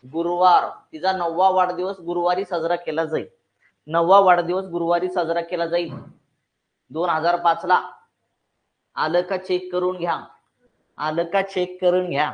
Speaker 1: गुरुवार तिचा 9वा वाढदिवस गुरुवारी साजरा केला जाईल. 9वा वाढदिवस गुरुवारी साजरा केला जाईल 2005 ला. आलं का? चेक करून घ्या. आलं का? चेक करून घ्या.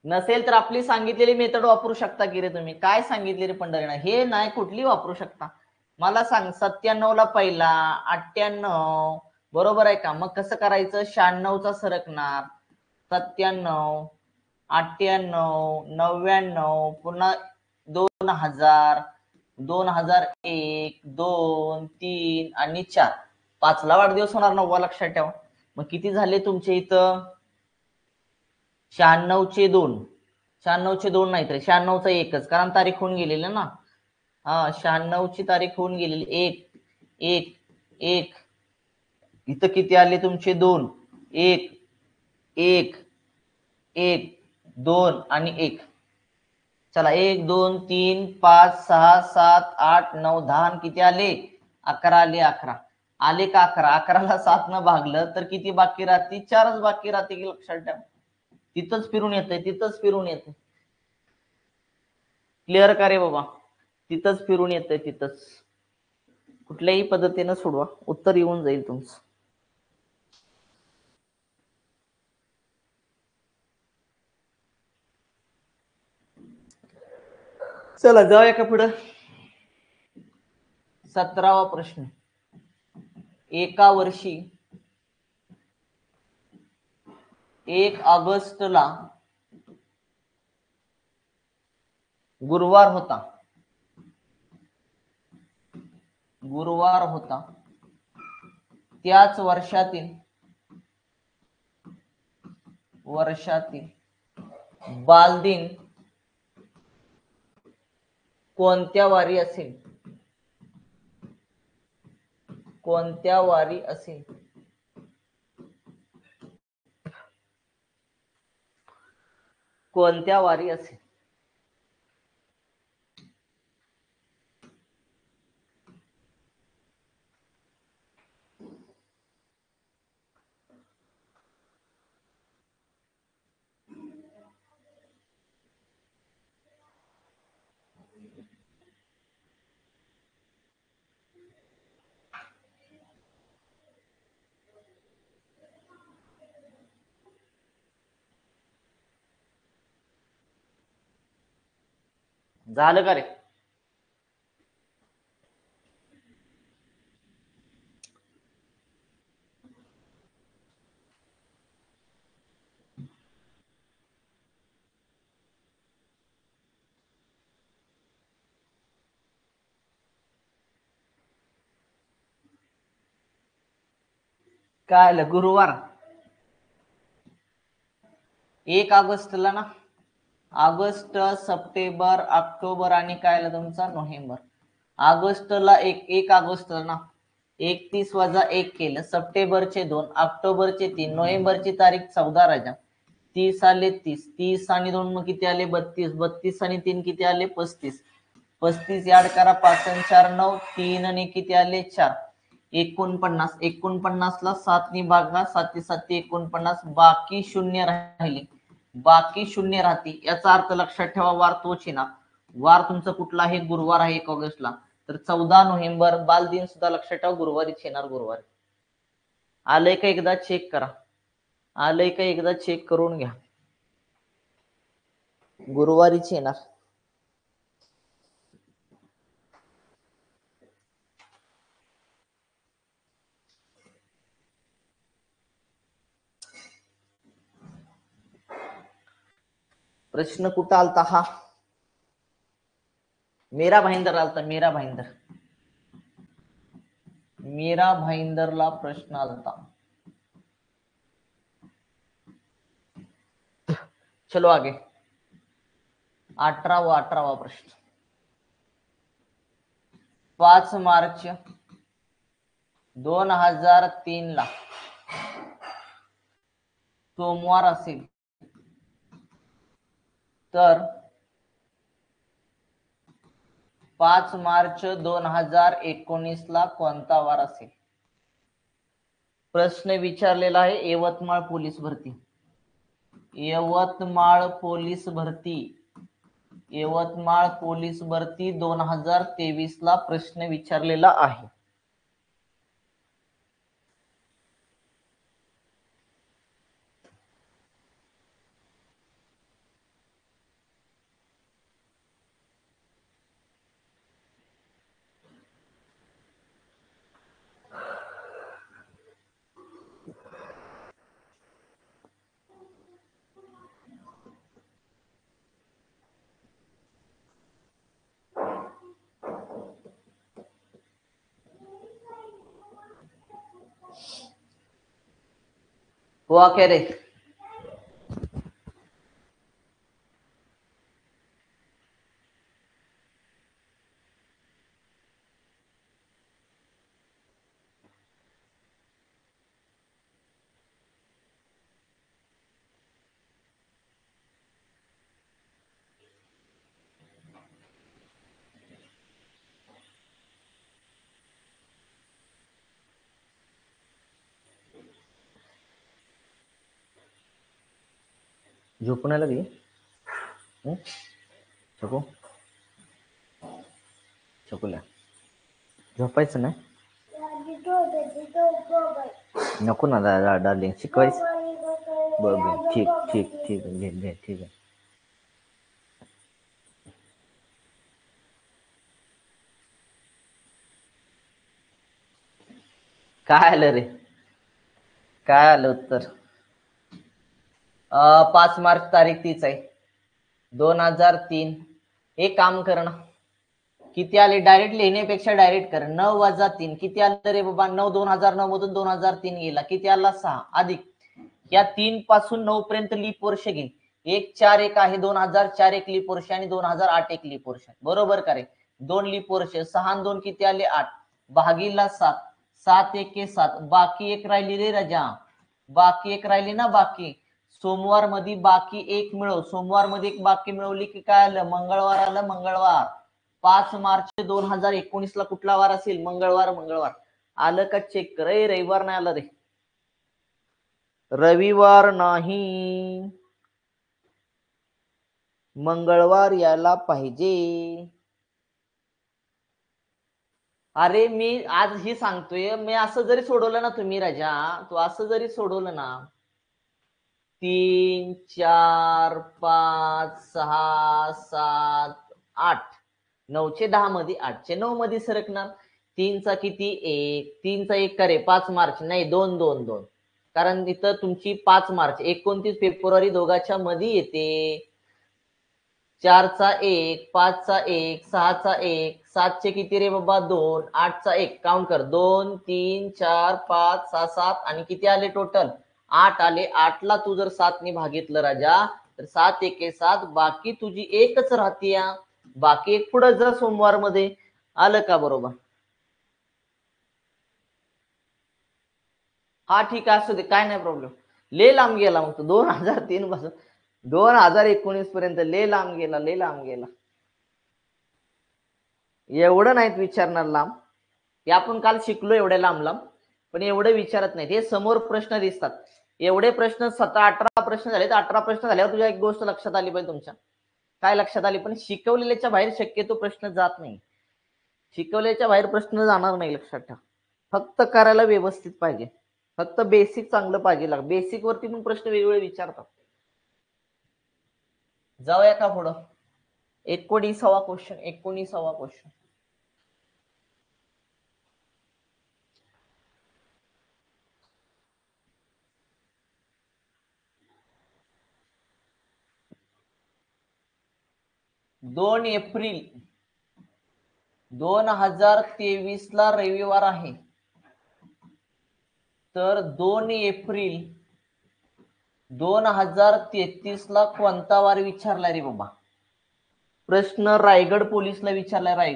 Speaker 1: नसेल तर आपली सांगितलेली मेथड वापरू शकता की रे तुम्ही. काय सांगितले रे पंढरीनाथ? हे नाही, कुठली वापरू शकता मला सांग. 97 ला पहिला, 98 बरोबर आहे का? मग कसं करायचं? 96 चा सरकणार, 97, 98, 99 पुन्हा 2000, 2001, 2, 3 आणि 4. 5 ला वाढदिवस होणार 9वा, लक्षात ठेवा. मग किती झाले तुमचे इथं? 96 चे 2, 96 चे 2 नाहीत रे, 96 चा एकच, कारण तारीख होऊन गेलेली ना. हा, 96 ची तारीख होऊन गेलेली. 1 1 1. इथं किती आले तुमचे? 2 1 1 1 2 आणि 1. चला, 1 2 3 5 6 7 8 9 10 किती आले? 11 आले. 11 आले का? 11. 11ला 7 न भागलं तर किती बाकी राहते? 4च बाकी राहते की, लक्षात ठेवा. तिथंच फिरून येतंय, तिथंच फिरून येते. क्लिअर का रे बाबा? तिथंच फिरून येतंय, तिथंच. कुठल्याही पद्धतीनं सोडवा, उत्तर येऊन जाईल तुमचं. चला जाऊया का पुढं? 17वा प्रश्न. एका वर्षी 1 ऑगस्टला गुरुवार होता. त्याच वर्षातील बालदिन कोणत्या वारी असेल? कोणत्या वारी असेल? कोणत्या वारी असेल? झालं का रे? काय आलं? गुरुवार 1 ऑगस्टला ना. ऑगस्ट, सप्टेंबर, ऑक्टोबर आणि काय आलं तुमचा? नोव्हेंबर. ऑगस्टला 1 ऑगस्टला ना 31 वजा 1 केलं. सप्टेंबरचे 2, ऑक्टोबरचे 3, नोव्हेंबरची तारीख 14 राजा. 30 आले 30, 30 आणि 2 मग किती आले? 32, 32 आणि 3 किती आले? 35, 35 याड करा. 5 आणि 4 9, 3 आणि किती आले? 4, 49, 49 ला 7 ने भागला. 7 7 49, बाकी शून्य राहिले. बाकी शून्य राहते. याचा अर्थ लक्षात ठेवा, वार तोच येणार. वार तुमचा कुठला आहे? गुरुवार आहे 1 ऑगस्टला. तर 14 नोव्हेंबर बालदिन सुद्धा लक्षात ठेवा, गुरुवारीच येणार. गुरुवारी आलंय का? एकदा चेक करा. आलंय का? एकदा चेक करून घ्या. गुरुवारीच येणार. प्रश्न कुठं आलता हा? मीरा भाईंदर आलता. मीरा भाईंदर. मीरा भाईंदरला प्रश्न आलता. चलो आगे. 18वा प्रश्न. 5 मार्च 2003 ला सोमवार असेल तर 5 मार्च 2019 ला कोणता वार असेल? प्रश्न विचारलेला आहे यवतमाळ पोलीस भरती. यवतमाळ पोलीस भरती. यवतमाळ पोलीस भरती 2023 ला प्रश्न विचारलेला आहे. हुआ क्या रे? झोपून लगे छकू छकूला झोपायचं नाही. नको ना डार्लिंग, शिकवायचं. बरं ठीक ठीक ठीक आहे. ठीक आहे. काय आलं रे? काय आलं उत्तर? 5 मार्च तारीख तीच आहे 2003. एक काम कर ना, किती आले? डायरेक्ट लिहिण्यापेक्षा डायरेक्ट कर. 9 वजा 3 किती आलं रे बाबा? 9 2009 मधून 2003 गेला. किती आला? 6 अधिक या 3 पासून 9 पर्यंत लीप वर्ष घे. एक 4-1 आहे, 2004 एक लीप वर्ष आणि 2008 एक लीप वर्ष. बरोबर का रे? 2 लीप वर्ष, 6 आणि 2 किती आले? 8 भागीला 7, 7 एके 7, बाकी एक राहिली रे राजा, बाकी एक राहिली ना बाकी. सोमवार मध्ये बाकी एक मिळव, सोमवार मध्ये एक बाकी मिळवली की काय आलं? मंगळवार आलं. मंगळवार 5 मार्च 2019 ला कुठला वार असेल? मंगळवार. मंगळवार आलं का? चेक कर. रविवार नाही आलं रे, रविवार नाही, मंगळवार यायला पाहिजे. अरे मी आज ही सांगतोय, मी असं जरी सोडवलं ना तुम्ही राजा, तू असं जरी सोडवलं ना, 3 4 5 6 7 8, 9चे 10 मध्ये 8चे 9 मध्ये सरकणार. 3चा किती? 1, 3चा 1 करे 5 मार्च नाही, 2 2 2, कारण तिथं तुमची 5 मार्च 29 फेब्रुवारी दोघांच्या मध्ये येते. 4चा 1, 5चा 1, 6चा 1, 7चे किती रे बाबा? 2, 8चा 1, काउंट कर, 2 3 4 5 6 7 आणि किती आले टोटल? 8 आले. 8 ला तू जर 7 ने भागितलं राजा तर 7 एके 7, बाकी तुझी एकच राहते. बाकी एक पुढे जा सोमवार मध्ये. आलं का? बरोबर. हा ठीक आहे, असू दे, काय नाही प्रॉब्लेम. ले लांब गेला मग तो 2003 पासून 2019 पर्यंत ले लांब गेला, ले लांब गेला. एवढं नाहीत विचारणार लांब, हे आपण काल शिकलो एवढे लांब लांब, पण एवढे विचारत नाहीत. हे समोर प्रश्न दिसतात एवढे प्रश्न. 17-18 प्रश्न झाले. 18 प्रश्न झाल्यावर तुझ्या एक गोष्ट लक्षात आली पाहिजे. तुमच्या काय लक्षात आली? पण शिकवलेल्याच्या बाहेर शक्यतो प्रश्न जात नाही, शिकवल्याच्या बाहेर प्रश्न जाणार नाही, लक्षात ठेवा. फक्त करायला व्यवस्थित पाहिजे, फक्त बेसिक चांगलं पाहिजे. बेसिक वरती पण प्रश्न वेगवेगळे विचारतात. जाऊया का पुढं? 19वा क्वेश्चन, 19वा क्वेश्चन. दोन एप्रिल 2023 ला रविवार आहे, तर 2 एप्रिल 2033 ला कोणता वार विचारलाय रे बाबा? प्रश्न रायगड पोलीसला विचारलाय.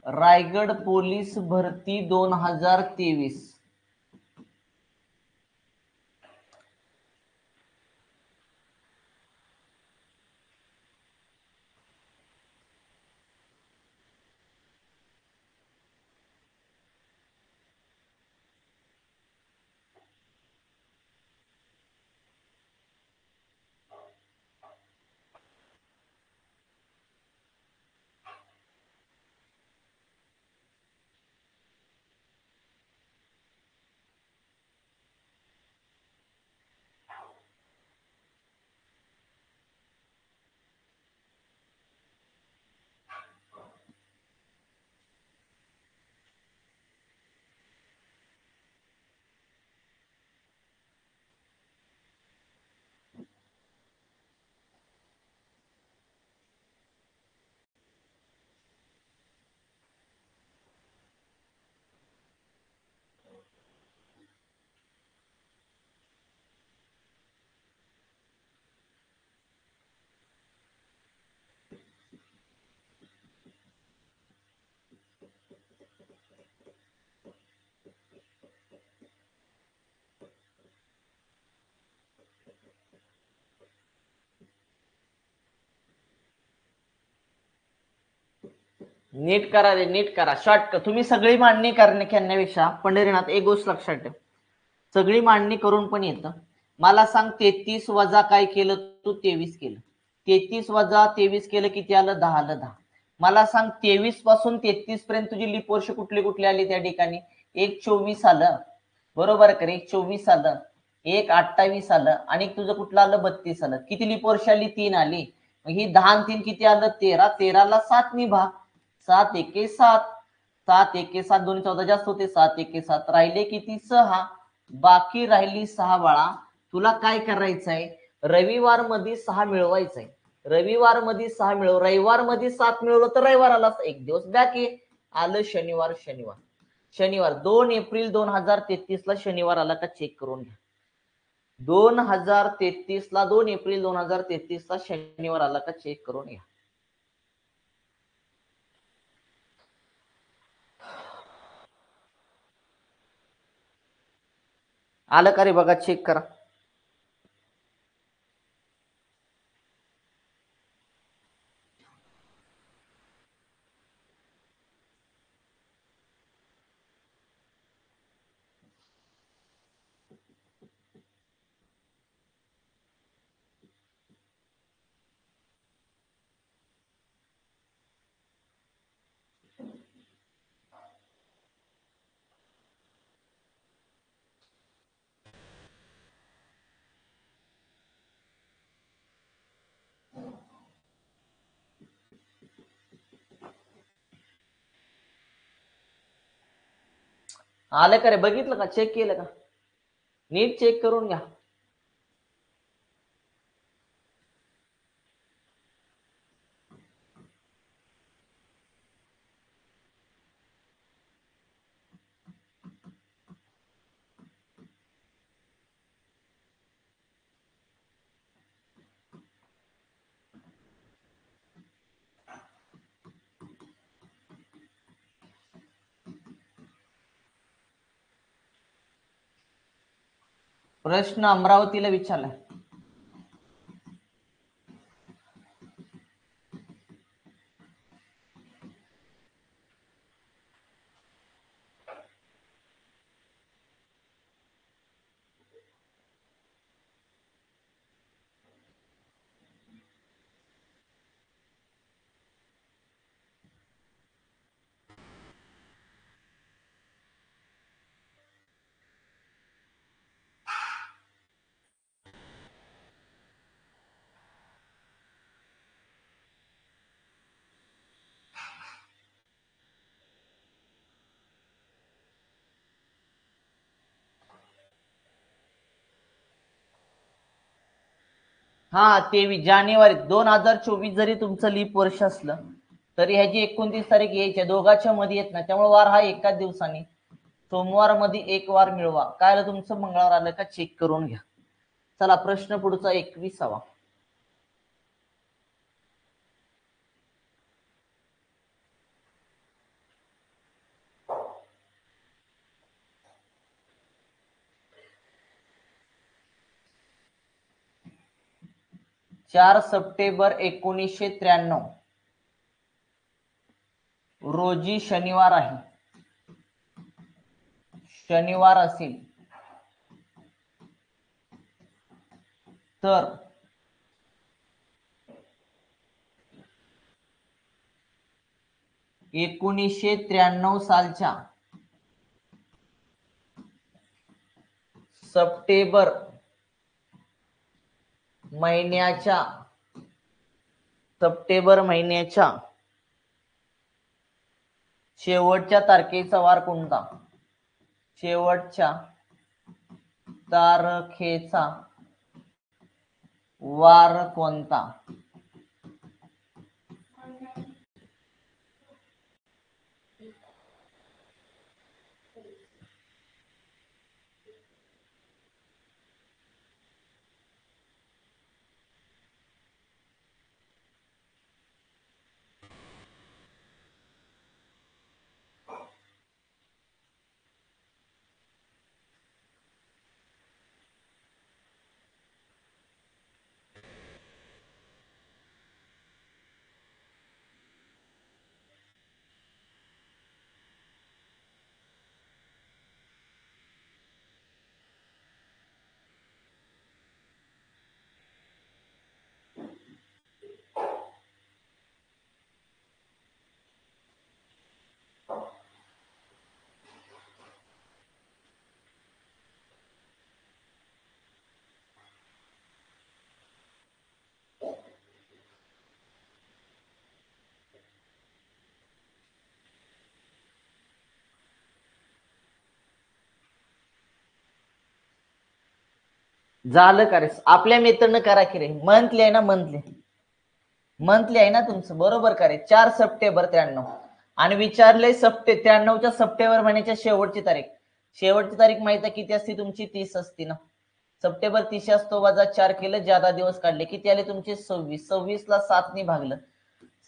Speaker 1: रायगड पोलीस भरती 2023. नीट करा रे, नीट करा. शॉर्ट तुम्ही सगळी मांडणी करण्यापेक्षा पंढरीनाथ एक गोष्ट लक्षात ठेव, सगळी मांडणी करून पण येतं. मला सांग 33 वजा काय केलं तू? 23 केलं. 33 वजा 23 केलं किती आलं? 10 आलं. 10. मला सांग 23 पासून 33 पर्यंत तुझी लीप वर्ष कुठली कुठली आली त्या ठिकाणी? एक 24 आलं, बरोबर का रे? 24 आलं, एक 28 आलं आणि तुझं कुठलं आलं? 32 आलं. किती लीप वर्ष आली? 3 आली. मग ही 10 आणि 3 किती आलं? 13. 13 ला 7 ने भाग, 7 एके 7, 7 एके 7, 2 14 जास्त होते, 7 एके 7, राहिले किती? 6. बाकी राहिली 6 बाळा. तुला काय करायचंय? रविवार मध्ये 6 मिळवायचंय. रविवार मध्ये 6 मिळव, रविवार मध्ये 7 मिळवलं तर रविवार आला, एक दिवस बॅक ये. आलं शनिवार. शनिवार 2 एप्रिल 2033 ला शनिवार आला का? चेक करून घ्या. 2033 ला 2 एप्रिल 2033 ला शनिवार आला का चेक करून घ्या. आलं का रे बघा, चेक करा. आलं का रे, बघितलं का, चेक केलं का, नीट चेक करून घ्या. प्रश्न अमरावतीला विचारलाय. हा, 23 जानेवारी 2024 जरी तुमचं लीप वर्ष असलं तरी ह्याची 29 तारीख यायची, दोघांच्या मध्ये येत नाही, त्यामुळे वार हा एकाच दिवसाने, सोमवार मध्ये एक वार मिळवा. काय आलं तुमचं, मंगळवार आलं का चेक करून घ्या. चला प्रश्न पुढचा 21वा. चार सप्टेंबर 1993 रोजी शनिवार आहे, शनिवार असेल तर 1993 सालच्या सप्टेंबर महिन्याच्या शेवटच्या तारखेचा वार कोणता, शेवटच्या तारखेचा वार कोणता. झालं का रे, आपल्या मित्रांनो करा की रे, मंथली आहे ना, मंथली आहे ना तुमचं, बरोबर का रे. 4 सप्टेंबर 93 आणि विचारले 93च्या सप्टेंबर महिन्याच्या शेवटची तारीख माहिती आहे किती असते तुमची, 30 असते ना. सप्टेंबर 30 असतो वजा 4 केलं, ज्यादा दिवस काढले, किती आले तुमचे 26. 26 ला 7 ने भागलं,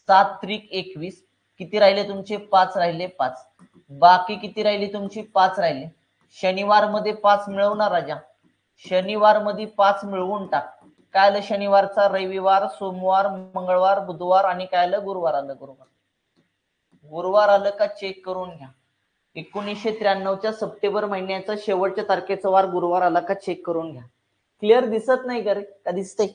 Speaker 1: 7 त्रिक 21, किती राहिले तुमचे 5 राहिले 5. बाकी किती राहिली तुमची 5 राहिले. शनिवार मध्ये 5 मिळवणार राजा, शनिवार मध्ये 5 मिळवून टाक. काय आलं शनिवारचा, रविवार, सोमवार, मंगळवार, बुधवार आणि काय आलं गुरुवार आलं. गुरुवार आलं का चेक करून घ्या. 1993च्या सप्टेंबर महिन्याचा शेवटच्या तारखेचा वार गुरुवार आला का चेक करून घ्या. क्लिअर दिसत नाही का रे, का दिसतंय?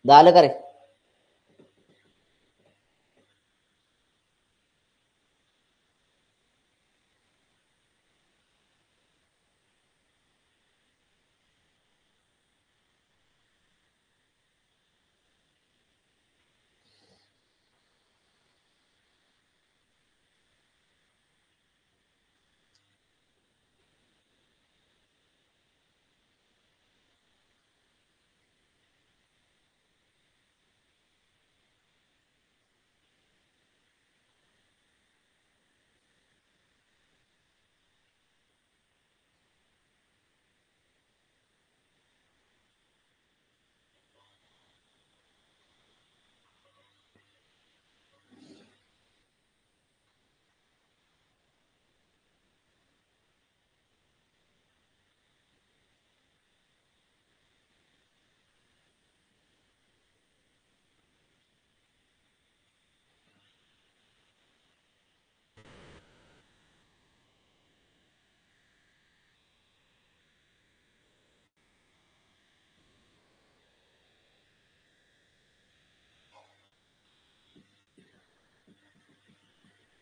Speaker 1: झालं का रे?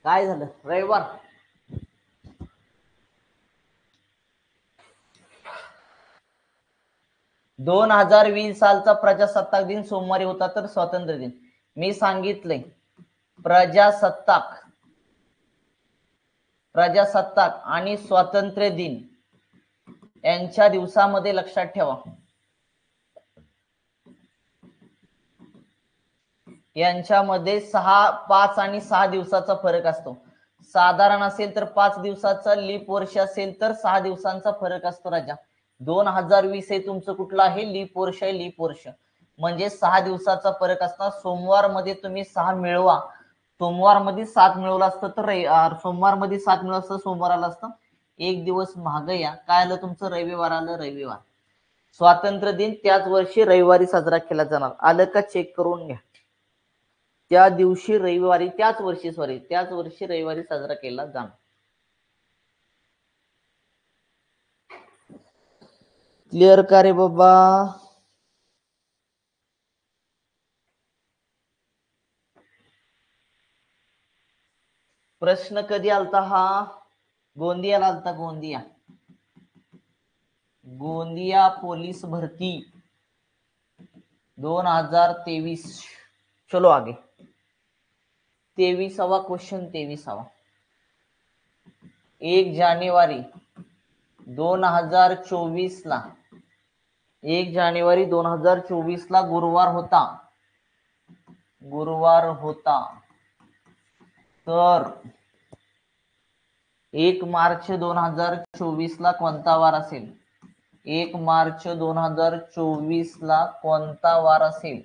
Speaker 1: काय झालं रविवार? दोन 2020 सालचा प्रजासत्ताक दिन सोमवारी होता तर स्वातंत्र्य दिन. मी सांगितलंय प्रजासत्ताक आणि स्वातंत्र्य दिन यांच्या दिवसामध्ये लक्षात ठेवा, यांच्यामध्ये 5 आणि 6 दिवसाचा फरक असतो. साधारण असेल तर 5 दिवसाचा, लीप वर्ष असेल तर 6 दिवसांचा फरक असतो राजा. 2020 हे तुमचं कुठलं आहे, लीप वर्ष आहे. लीप वर्ष म्हणजे 6 दिवसाचा फरक असणार. सोमवार मध्ये तुम्ही 6 मिळवा, सोमवार मध्ये 7 मिळवलं असतं तर सोमवार मध्ये 7 मिळवलं असतं, सोमवार आलं असतं. एक दिवस माग या, काय आलं तुमचं, रविवार आलं. रविवार स्वातंत्र्य दिन त्याच वर्षी रविवारी साजरा केला जाणार. आलं का चेक करून घ्या. त्या दिवशी रविवारी, त्याच वर्षी रविवारी साजरा केला जाणार. क्लिअर का रे बाबा? प्रश्न कधी आलता हा? गोंदियाला आलता. गोंदिया पोलीस भरती 2023. चलो आगे. 23वा क्वेश्चन. 1 जानेवारी 2024 ला 1 जानेवारी 2024 ला गुरुवार होता तर 1 मार्च 2024 ला कोणता वार असेल? 1 मार्च 2024 ला कोणता वार असेल?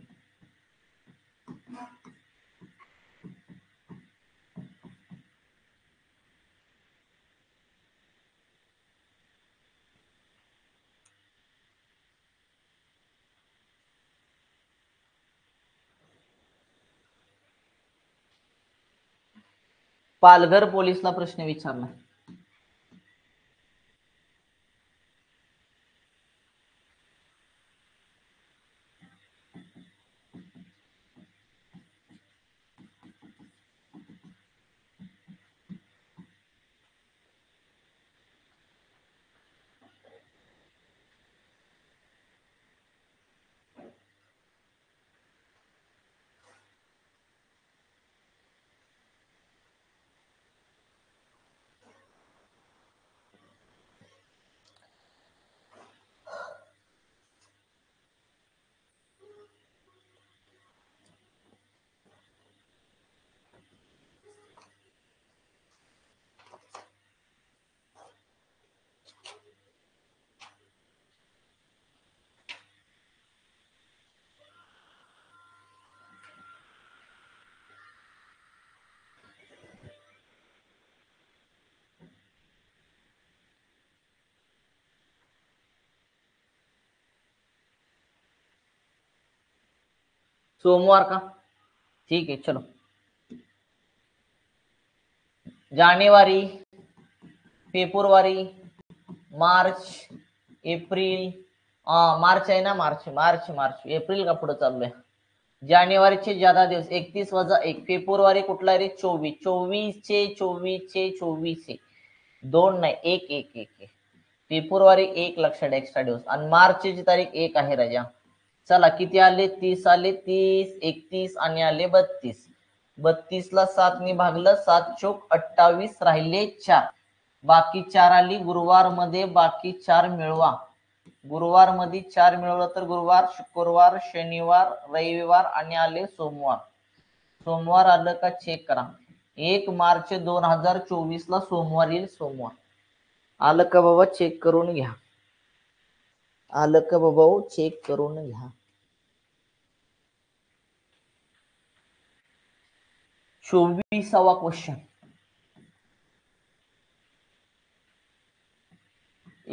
Speaker 1: पालघर पोलीसला प्रश्न विचारला. सोमवार का? ठीक है, चलो. जानेवारी, फेब्रुवारी, मार्च, एप्रिल, मार्च आहे ना, मार्च एप्रिल का पुढे चाललोय? जानेवारीचे ज्यादा दिवस 31 वजा 1. फेब्रुवारी कुठला रे? 24 2 नाही, 1 फेब्रुवारी 1 लक्षात एक्स्ट्रा दिवस. आणि मार्चची तारीख 1 आहे राजा. चला, किती आले? 30 आले. 30, 31 आणि आले 32. 32 ला 7 ने भागलं, 7 चोक 28, राहिले 4. बाकी 4 आली. गुरुवार मध्ये बाकी 4 मिळवा. गुरुवार मध्ये 4 मिळवलं तर गुरुवार, शुक्रवार, शनिवार, रविवार आणि आले सोमवार. सोमवार आलं का चेक करा. 1 मार्च 2024 ला सोमवार येईल. सोमवार आलं का बाबा? चेक करून घ्या. आलं का बाबा? चेक करून घ्या. 24वा क्वेश्चन.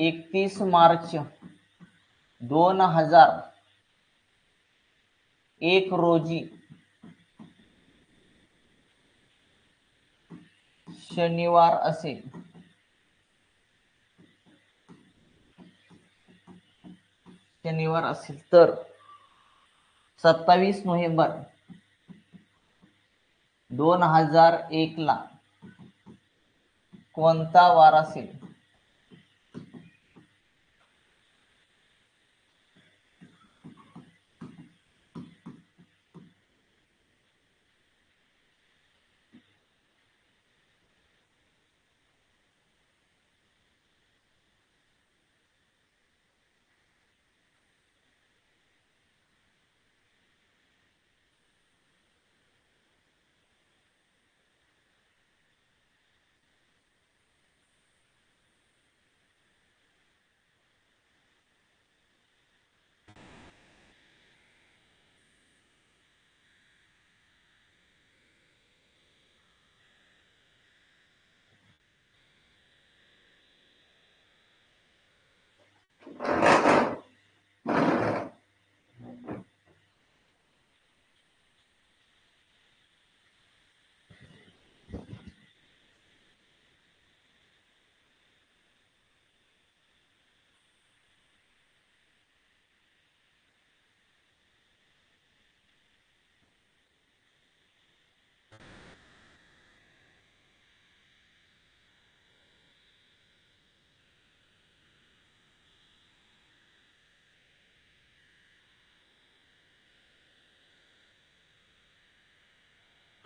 Speaker 1: 31 मार्च 2001 रोजी शनिवार असेल. तर 27 नोव्हेंबर 2001 ला कोणता वार असेल?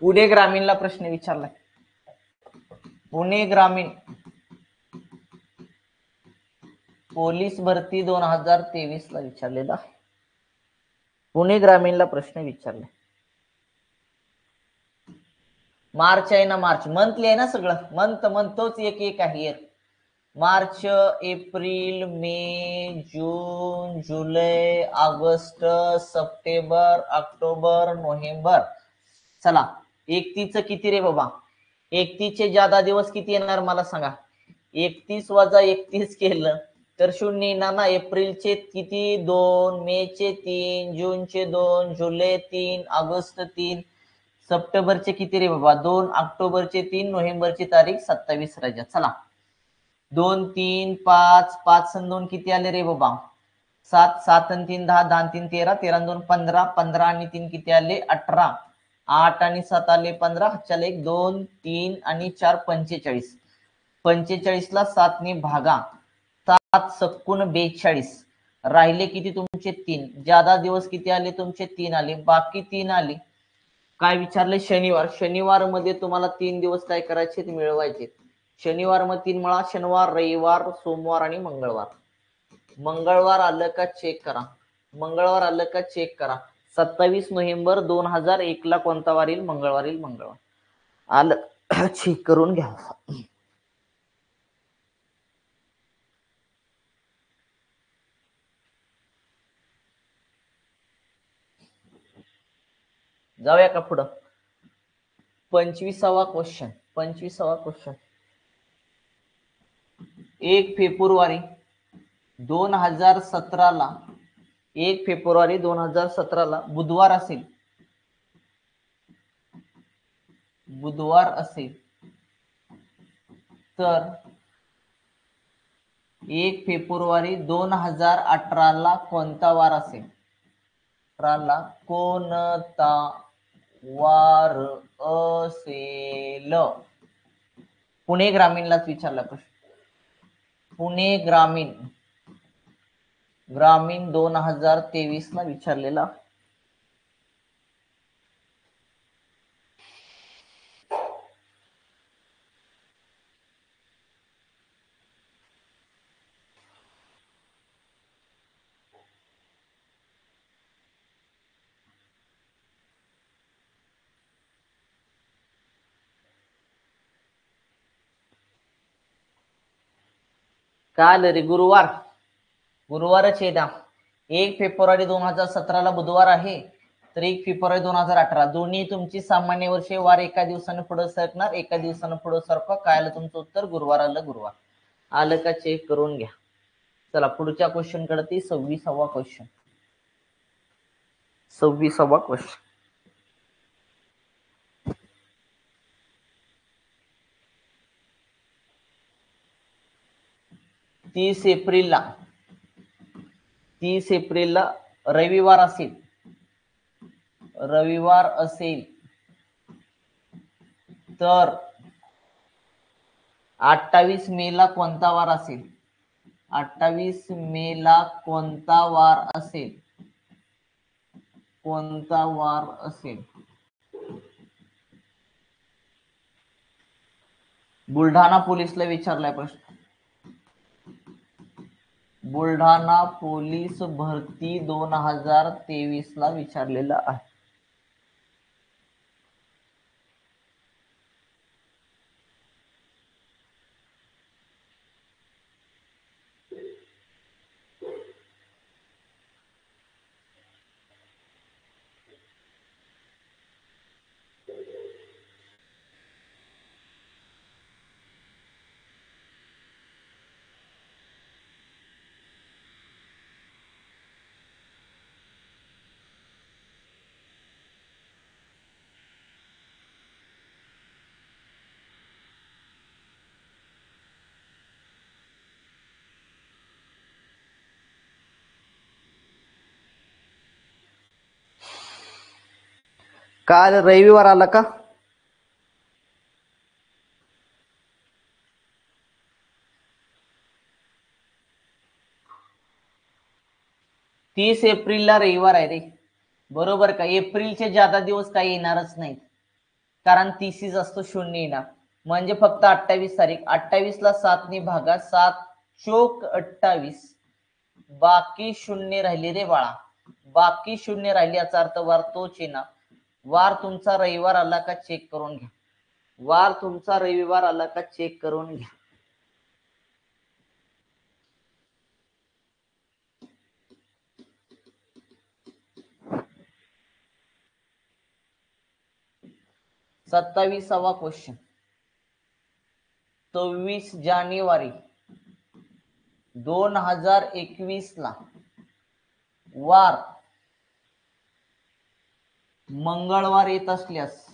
Speaker 1: पुणे ग्रामीणला प्रश्न विचारलाय. पुणे ग्रामीण पोलीस भरती 2023 ला विचारलेला, पुणे ग्रामीणला प्रश्न विचारला. मार्च आहे ना, मार्च मंथली आहे ना, सगळं मंथ तोच एक एक आहे. मार्च, एप्रिल, मे, जून, जुलै, ऑगस्ट, सप्टेंबर, ऑक्टोबर, नोव्हेंबर. चला 31चं किती रे बाबा? 31चे ज्यादा दिवस किती येणार मला सांगा. 31 वजा 31 केलं तर 0 येणार ना. एप्रिलचे किती? 2, मेचे 3, जूनचे 2, जुलै 3, ऑगस्ट 3, सप्टेंबरचे किती रे बाबा? 2, ऑक्टोबरचे 3, नोव्हेंबरची तारीख 27 राजा. चला 2, 3, 5, 5 आणि 2 किती आले रे बाबा? 7, 7 आणि 3 10, 10 आणि 3 13, 13 आणि 2 15, 15 आणि 3 किती आले? 18, 8 आणि 7 आले 15, चल 1 2 3 आणि 4 45, 45 ला 7 ने भागा, 7 सत्कुण 42, राहिले किती तुमचे? 3. ज्यादा दिवस किती आले तुमचे? 3 आले. बाकी 3 आले. काय विचारले? शनिवार. शनिवार मध्ये तुम्हाला 3 दिवस काय करायचे? मिळवायचे. शनिवार मध्ये 3 मिळा. शनिवार, रविवार, सोमवार आणि मंगळवार. मंगळवार आलं का चेक करा. मंगळवार आलं का चेक करा. 27 नोव्हेंबर 2001 ला कोणता वार येईल? मंगळवार येईल. मंगळवार आलं चेक करून घ्या. जाऊया का पुढं? 25वा क्वेश्चन. 25वा क्वेश्चन. 1 फेब्रुवारी 2017 ला 1 फेब्रुवारी 2017 ला बुधवार असेल. बुधवार असेल तर 1 फेब्रुवारी 2018 ला कोणता वार असेल? ला कोणता वार असेल? पुणे ग्रामीणलाच विचारला प्रश्न. पुणे ग्रामीण 2023 ला विचारलेला. काल रे गुरुवार. गुरुवारच आहे ना. 1 फेब्रुवारी 2017 ला बुधवार आहे तर 1 फेब्रुवारी 2018 दोन्ही तुमची सामान्य वर्षे. वार एका दिवसाने पुढे सरकणार, एका दिवसाने पुढे सरका. काय आलं तुमचं उत्तर? गुरुवार आलं. गुरुवार आलं का चेक करून घ्या. चला पुढच्या क्वेश्चन कडे. 26वा क्वेश्चन. 26वा क्वेश्चन. 30 एप्रिलला रविवार असेल. रविवार असेल तर 28 मे ला कोणता वार असेल? 28 मे ला कोणता वार असेल? कोणता वार असेल? बुलढाणा पोलीसला विचारलाय प्रश्न. बुलढाणा पोलीस भरती 2023 ला विचारलेला आहे. काल रविवार आला का? तीस एप्रिलला रविवार आहे रे. बरोबर का? एप्रिलचे ज्यादा दिवस काही येणारच नाही कारण 30 असतो, 0 येणार. म्हणजे फक्त 28 तारीख. 28 ला 7 ने भागा, 7 चोक 28, बाकी शून्य राहिली रे बाळा, बाकी शून्य राहिली याचा अर्थ वार तोच येणार. वार तुमचा रविवार आला का चेक करून घ्या, वार तुमचा रविवार आला का चेक करून घ्या. सत्तावीसावा क्वेश्चन. 26 जानेवारी 2021 ला वार मंगळवार येत असल्यास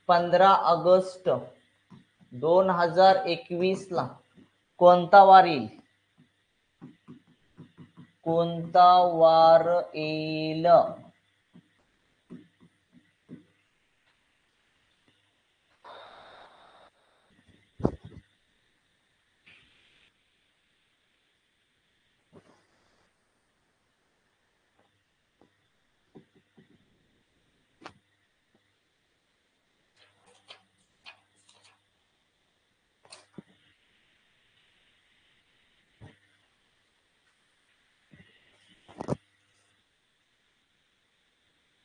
Speaker 1: 15 ऑगस्ट 2021 ला कोणता वार येईल, कोणता वार येईल.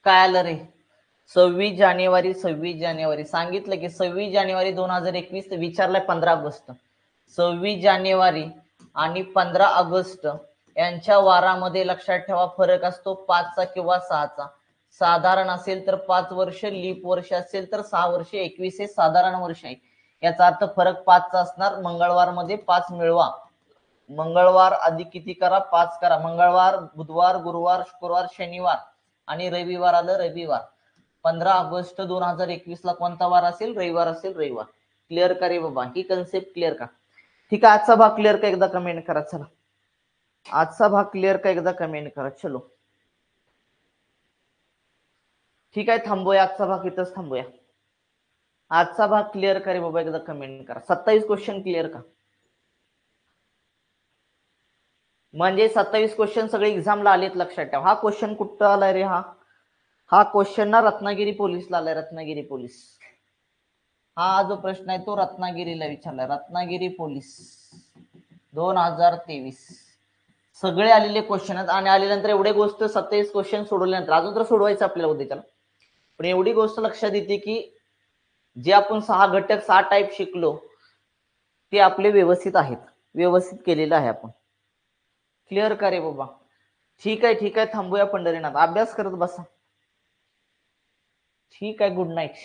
Speaker 1: काय आलं रे, 26 जानेवारी 26 जानेवारी सांगितलं की 26 जानेवारी 2021 विचारलाय 15 ऑगस्ट. 26 जानेवारी आणि 15 ऑगस्ट यांच्या वारामध्ये लक्षात ठेवा फरक असतो 5चा किंवा 6चा. साधारण असेल तर 5 वर्ष, लीप वर्ष असेल तर 6 वर्ष, 21 हे साधारण वर्ष आहे. याचा अर्थ फरक 5चा असणार. मंगळवार मध्ये 5 मिळवा, मंगळवार आधी किती करा 5 करा. मंगळवार, बुधवार, गुरुवार, शुक्रवार, शनिवार आणि रविवार आलं रविवार. 15 ऑगस्ट 2021 ला कोणता वार असेल, रविवार असेल रविवार. क्लिअर का रे बाबा, ही कन्सेप्ट क्लिअर का? ठीक आहे, आजचा भाग क्लिअर का एकदा कमेंट करा. चला आजचा भाग क्लिअर का एकदा कमेंट करा. चलो ठीक आहे, थांबूया आजचा भाग, इथंच थांबूया. आजचा भाग क्लिअर का रे बाबा एकदा कमेंट करा. 27 क्वेश्चन क्लिअर का? म्हणजे 27 क्वेश्चन सगळे एक्झामला आलेत, लक्षात ठेवा. हा क्वेश्चन कुठं आलाय रे, हा क्वेश्चन ना रत्नागिरी पोलीसला आलाय, रत्नागिरी पोलीस. हा जो प्रश्न आहे तो रत्नागिरीला विचारलाय, रत्नागिरी पोलीस 2023. सगळे आलेले क्वेश्चन आहेत आणि आल्यानंतर एवढे गोष्ट 27 क्वेश्चन सोडवल्यानंतर अजून तर सोडवायचं आपल्याला उद्याच्याला, पण एवढी गोष्ट लक्षात येते की जे आपण 6 घटक 6 टाईप शिकलो ते आपले व्यवस्थित आहेत, व्यवस्थित केलेलं आहे आपण. क्लिअर का रे बाबा? ठीक आहे ठीक आहे, थांबूया पंढरीनाथ, अभ्यास करत बसा. ठीक आहे, गुड नाईट.